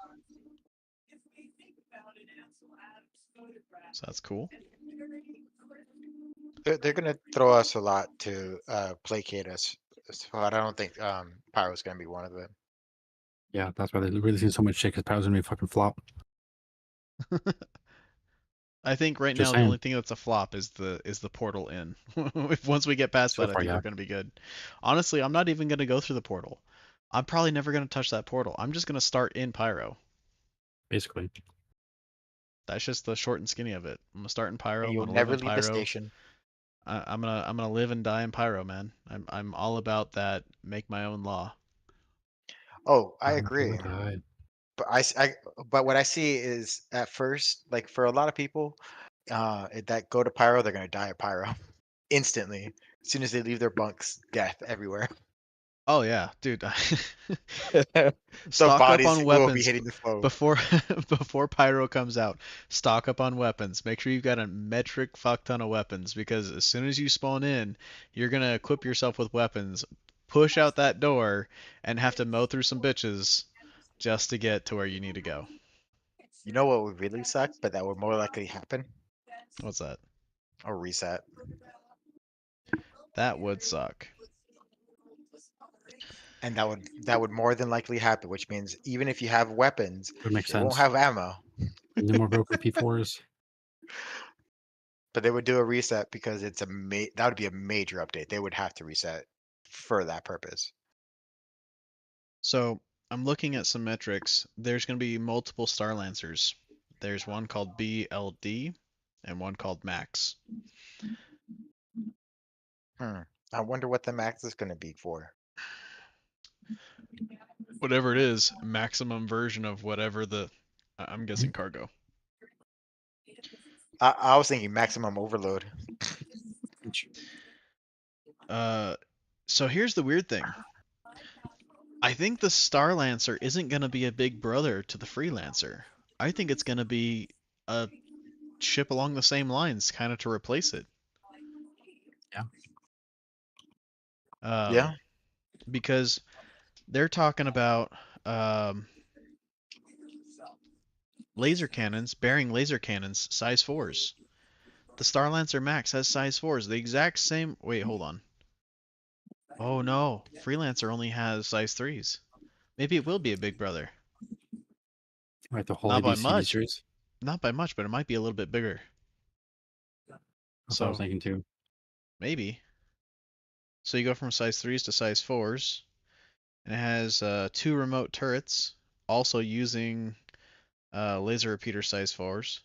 So that's cool. They're gonna throw us a lot to placate us. So I don't think Pyro's gonna be one of them. Yeah, that's why they're releasing so much shit because Pyro's gonna be a fucking flop. I think right Just now the saying. only thing that's a flop is the portal in. If once we get past So that, I far, think yeah. we're gonna be good. Honestly, I'm not even gonna go through the portal. I'm probably never gonna touch that portal. I'm just gonna start in Pyro. Basically. That's just the short and skinny of it. I'm gonna start in Pyro. And I'm you'll gonna live never in leave the Pyro. station. I'm gonna live and die in Pyro, man. I'm all about that. Make my own law. Oh, I Until we agree. die. But what I see is at first, like for a lot of people, that go to Pyro, they're gonna die at Pyro instantly. As soon as they leave their bunks, death everywhere. Oh yeah, dude. So Stock up bodies on will be weapons hitting the floor. before before Pyro comes out. Stock up on weapons. Make sure you've got a metric fuck ton of weapons because as soon as you spawn in, you're gonna equip yourself with weapons, push out that door, and have to mow through some bitches just to get to where you need to go. You know what would really suck, but that would more likely happen? What's that? A reset. That would suck. And that would more than likely happen, which means even if you have weapons, Would make they won't sense. have ammo. No more broken P4s. But they would do a reset because that would be a major update. They would have to reset for that purpose. So I'm looking at some metrics. There's gonna be multiple Star Lancers. There's one called BLD and one called Max. I wonder what the max is going to be for. Whatever it is, maximum version of whatever I'm guessing cargo. I was thinking maximum overload. So here's the weird thing. I think the Star Lancer isn't gonna be a big brother to the Freelancer. I think it's gonna be a ship along the same lines, kind of to replace it. Yeah. Yeah. Because they're talking about laser cannons, bearing laser cannons, size 4s. The Star Lancer Max has size 4s, the exact same. Wait, hold on. Oh no, Freelancer only has size 3s. Maybe it will be a big brother. Right, the whole Not by ABCD much. series. Not by much, but it might be a little bit bigger. That's what I was So thinking too. maybe. So you go from size 3s to size 4s, and it has 2 remote turrets, also using laser repeater size 4s.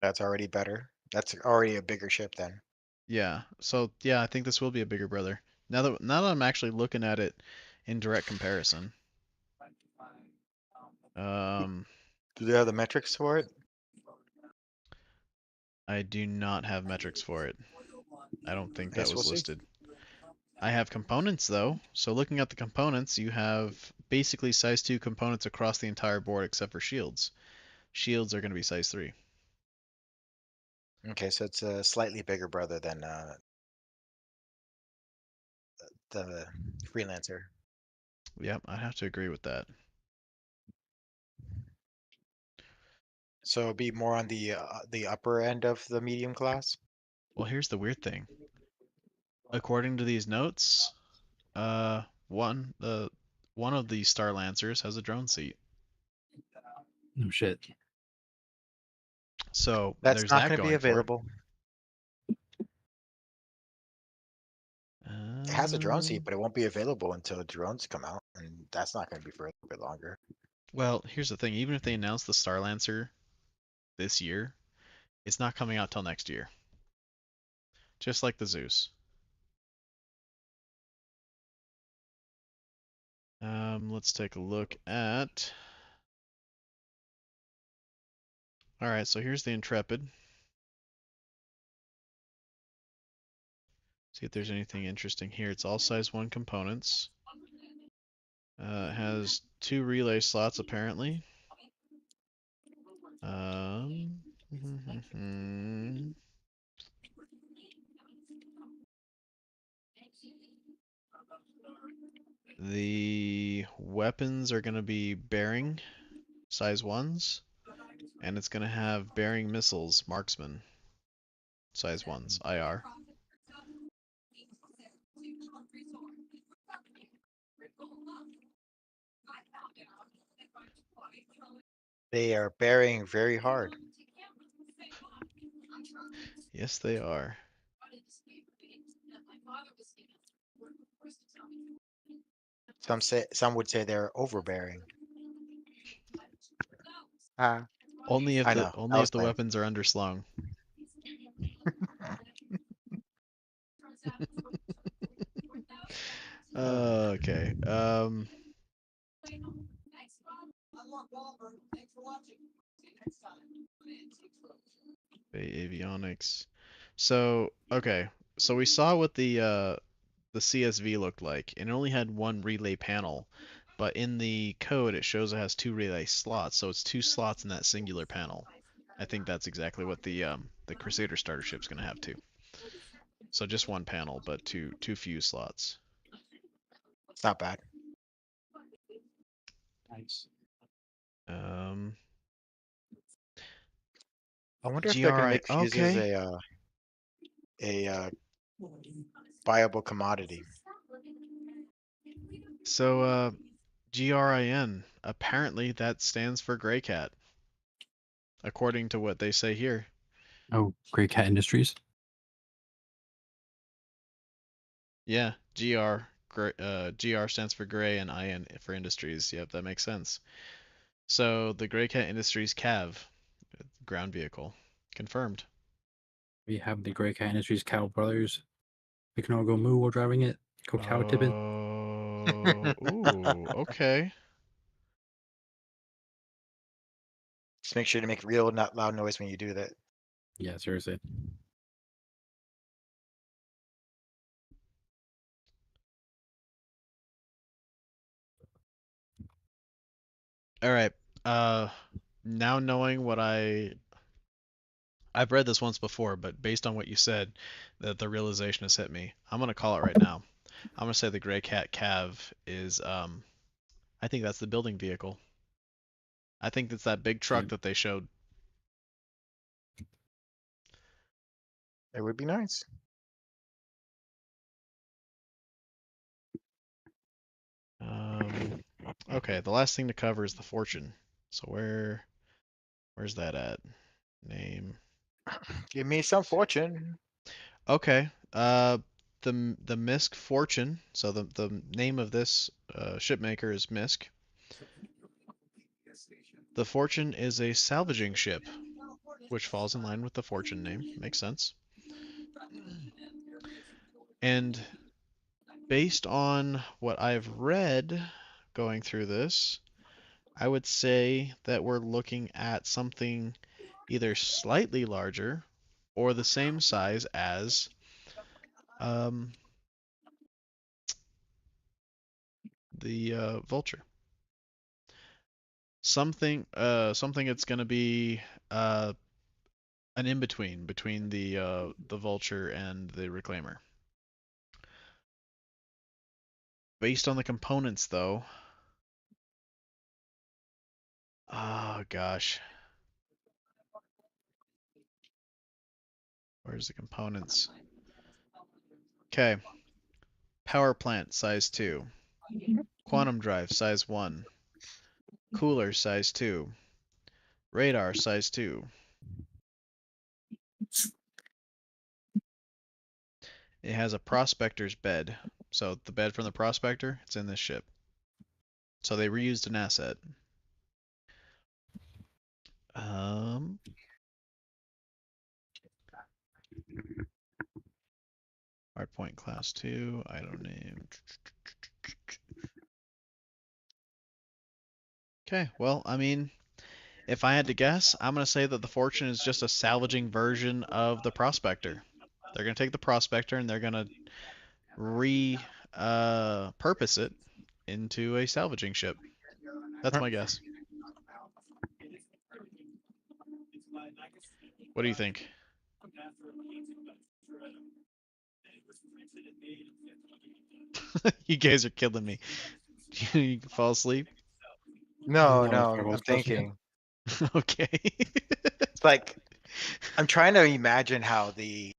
That's already better. That's already a bigger ship then. Yeah. So yeah, I think this will be a bigger brother. Now that I'm actually looking at it in direct comparison. Do they have the metrics for it? I do not have metrics for it. I don't think I that guess we'll was see. listed. I have components though. So looking at the components, you have basically size 2 components across the entire board except for shields. Shields are going to be size 3. Okay, so it's a slightly bigger brother than the freelancer. Yep, I have to agree with that. So it'll be more on the upper end of the medium class. Well, here's the weird thing. According to these notes, one of the Star Lancers has a drone seat. No shit. So That's there's not that going to be going for it. available. It has a drone seat, but it won't be available until drones come out, and that's not going to be for a little bit longer. Well, here's the thing. Even if they announce the Star Lancer this year, it's not coming out till next year. Just like the Zeus. Let's take a look at. All right, so here's the Intrepid. See if there's anything interesting here. It's all size 1 components. It has 2 relay slots apparently. The weapons are going to be bearing size 1s, and it's going to have bearing missiles, marksman size 1s, IR. They are bearing very hard. Yes, they are. Some would say they're overbearing. Ah, Only if I the know. I only was if the playing. weapons are underslung. Okay. Avionics. So, okay. So we saw what the CSV looked like, and it only had one relay panel, but in the code it shows it has 2 relay slots, so it's 2 slots in that singular panel. I think that's exactly what the Crusader starter ship's gonna have too. So just one panel, but two fuse slots. It's not bad. Nice. Um, I wonder if they're gonna GRI. make fuses Okay. a viable commodity. So GRIN. Apparently that stands for Gray Cat, according to what they say here. Oh, Great Cat Industries. Yeah, GR stands for Gray and IN for Industries. Yep, that makes sense. So the Gray Cat Industries CAV, ground vehicle, confirmed. We have the Great Cat Industries Cow Brothers. We can all go moo while driving it. Go cow tipping. Oh, ooh, okay. Just make sure to make real, not loud noise when you do that. Yeah, seriously. All right. Now knowing what I've read this once before, but based on what you said, that the realization has hit me. I'm gonna call it right now. I'm gonna say the Gray Cat Cav is I think that's the building vehicle. I think that's that big truck that they showed. It would be nice. Okay, the last thing to cover is the fortune. So where's that at? Name. Give me some fortune. Okay. The Misk Fortune. So the name of this shipmaker is Misk. The Fortune is a salvaging ship, which falls in line with the Fortune name. Makes sense. And based on what I've read going through this, I would say that we're looking at something either slightly larger or the same size as the Vulture. Something that's going to be an in-between between the Vulture and the Reclaimer. Based on the components, though, oh gosh, where's the components? Okay, power plant size 2, quantum drive size 1, cooler size 2, radar size 2. It has a prospector's bed, so the bed from the prospector, it's in this ship. So they reused an asset. Hardpoint class 2, item name. Okay, well, I mean, if I had to guess, I'm going to say that the Fortune is just a salvaging version of the Prospector. They're going to take the Prospector and they're going to repurpose it into a salvaging ship. That's my guess. What do you think? You guys are killing me. You can fall asleep. No, That was no, Fargo's I'm question. thinking. Okay. It's like I'm trying to imagine how the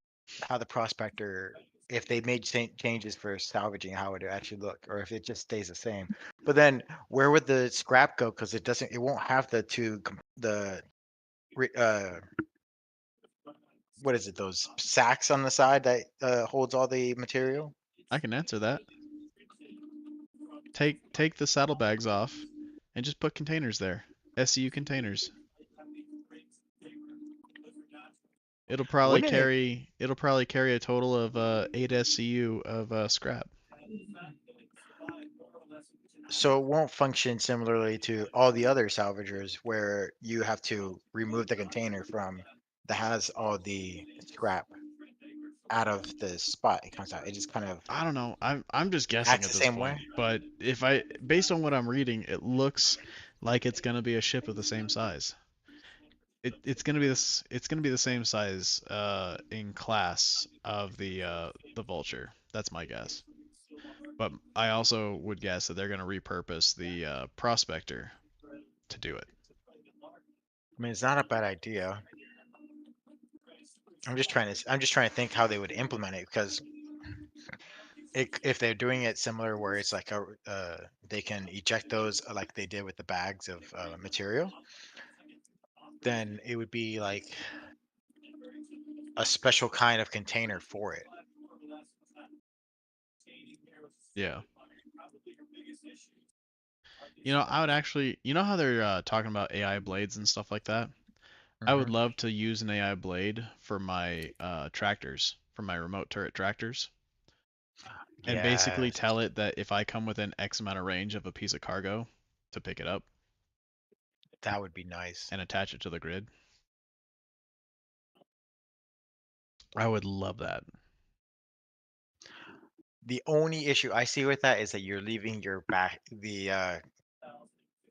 prospector, if they made changes for salvaging, how it would actually look, or if it just stays the same. But then where would the scrap go? Because it won't have what is it? Those sacks on the side that holds all the material. I can answer that. Take the saddlebags off and just put containers there. SCU containers. It'll probably Wouldn't it? carry a total of 8 SCU of scrap. So it won't function similarly to all the other salvagers where you have to remove the container from that has all the scrap out of the spot it comes out. It just kind of I don't know. I'm just guessing acts at the this same way. point. But if I based on what I'm reading, it looks like it's gonna be a ship of the same size. It's gonna be this. It's gonna be the same size in class of the Vulture. That's my guess. But I also would guess that they're gonna repurpose the Prospector to do it. I mean, it's not a bad idea. I'm just trying to think how they would implement it because if they're doing it similar where it's like they can eject those like they did with the bags of material, then it would be like a special kind of container for it. Yeah. I would actually, how they're talking about AI blades and stuff like that? I would Hmm. love to use an AI blade for my tractors, for my remote turret tractors, and basically Yes, tell it that if I come within X amount of range of a piece of cargo, to pick it up that would be nice. and attach it to the grid. I would love that. The only issue I see with that is that you're leaving the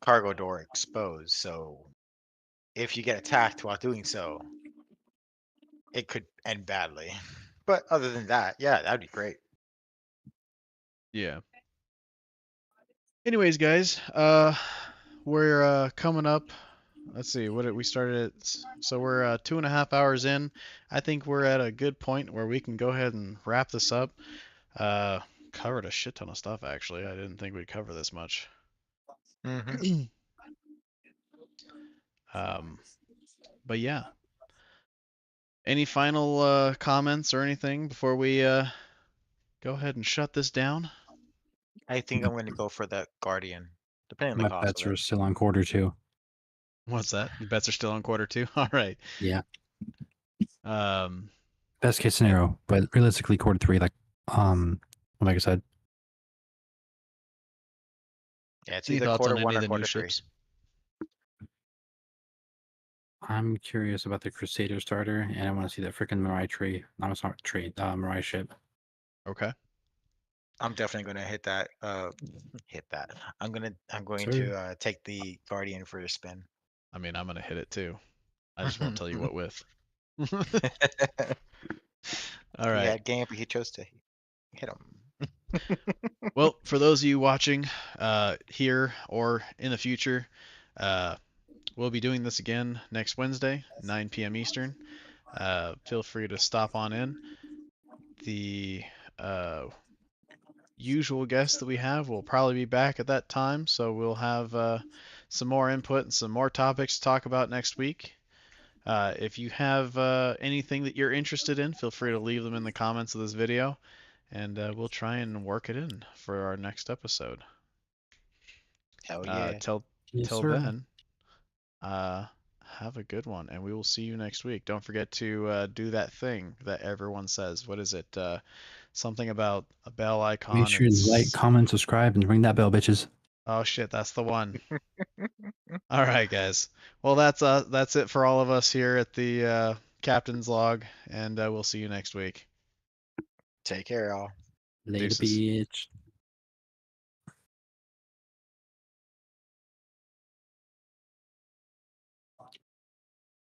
cargo door exposed. So if you get attacked while doing so, it could end badly. But other than that, yeah, that'd be great. Yeah. Anyways, guys, we're coming up. Let's see, what did we started at? So we're 2.5 hours in. I think we're at a good point where we can go ahead and wrap this up. Uh, Covered a shit ton of stuff actually. I didn't think we'd cover this much. Hmm. Um, but yeah. Any final comments or anything before we go ahead and shut this down? I think I'm going to go for the Guardian, depending on the My cost bets of are it. still on quarter two. What's that? Your bets are still on quarter two? All right. Yeah. Um, Best case scenario, but realistically quarter three, like I said. Yeah, it's any either thoughts quarter on any one of or the new quarter three. ships? I'm curious about the Crusader starter, and I want to see that freaking Mirai tree. No, it's not tree. Mirai ship. Okay. I'm definitely going to hit that. Hit that. I'm going Sir. to take the Guardian for a spin. I mean, I'm gonna hit it too. I just won't tell you what with. All He right. had game, but he chose to hit him. Well, for those of you watching here or in the future, we'll be doing this again next Wednesday, 9 p.m. Eastern. Feel free to stop on in. The usual guests that we have will probably be back at that time, so we'll have some more input and some more topics to talk about next week. If you have anything that you're interested in, feel free to leave them in the comments of this video, and we'll try and work it in for our next episode. Hell yeah. Till Yes, till sir. then, have a good one, and we will see you next week. Don't forget to do that thing that everyone says. What is it? Something about a bell icon. Make sure to like, comment, subscribe, and ring that bell, bitches. Oh shit, that's the one. All right, guys. Well, that's it for all of us here at the Captain's Log, and we'll see you next week. Take care, y'all. Later, Deuces. bitch.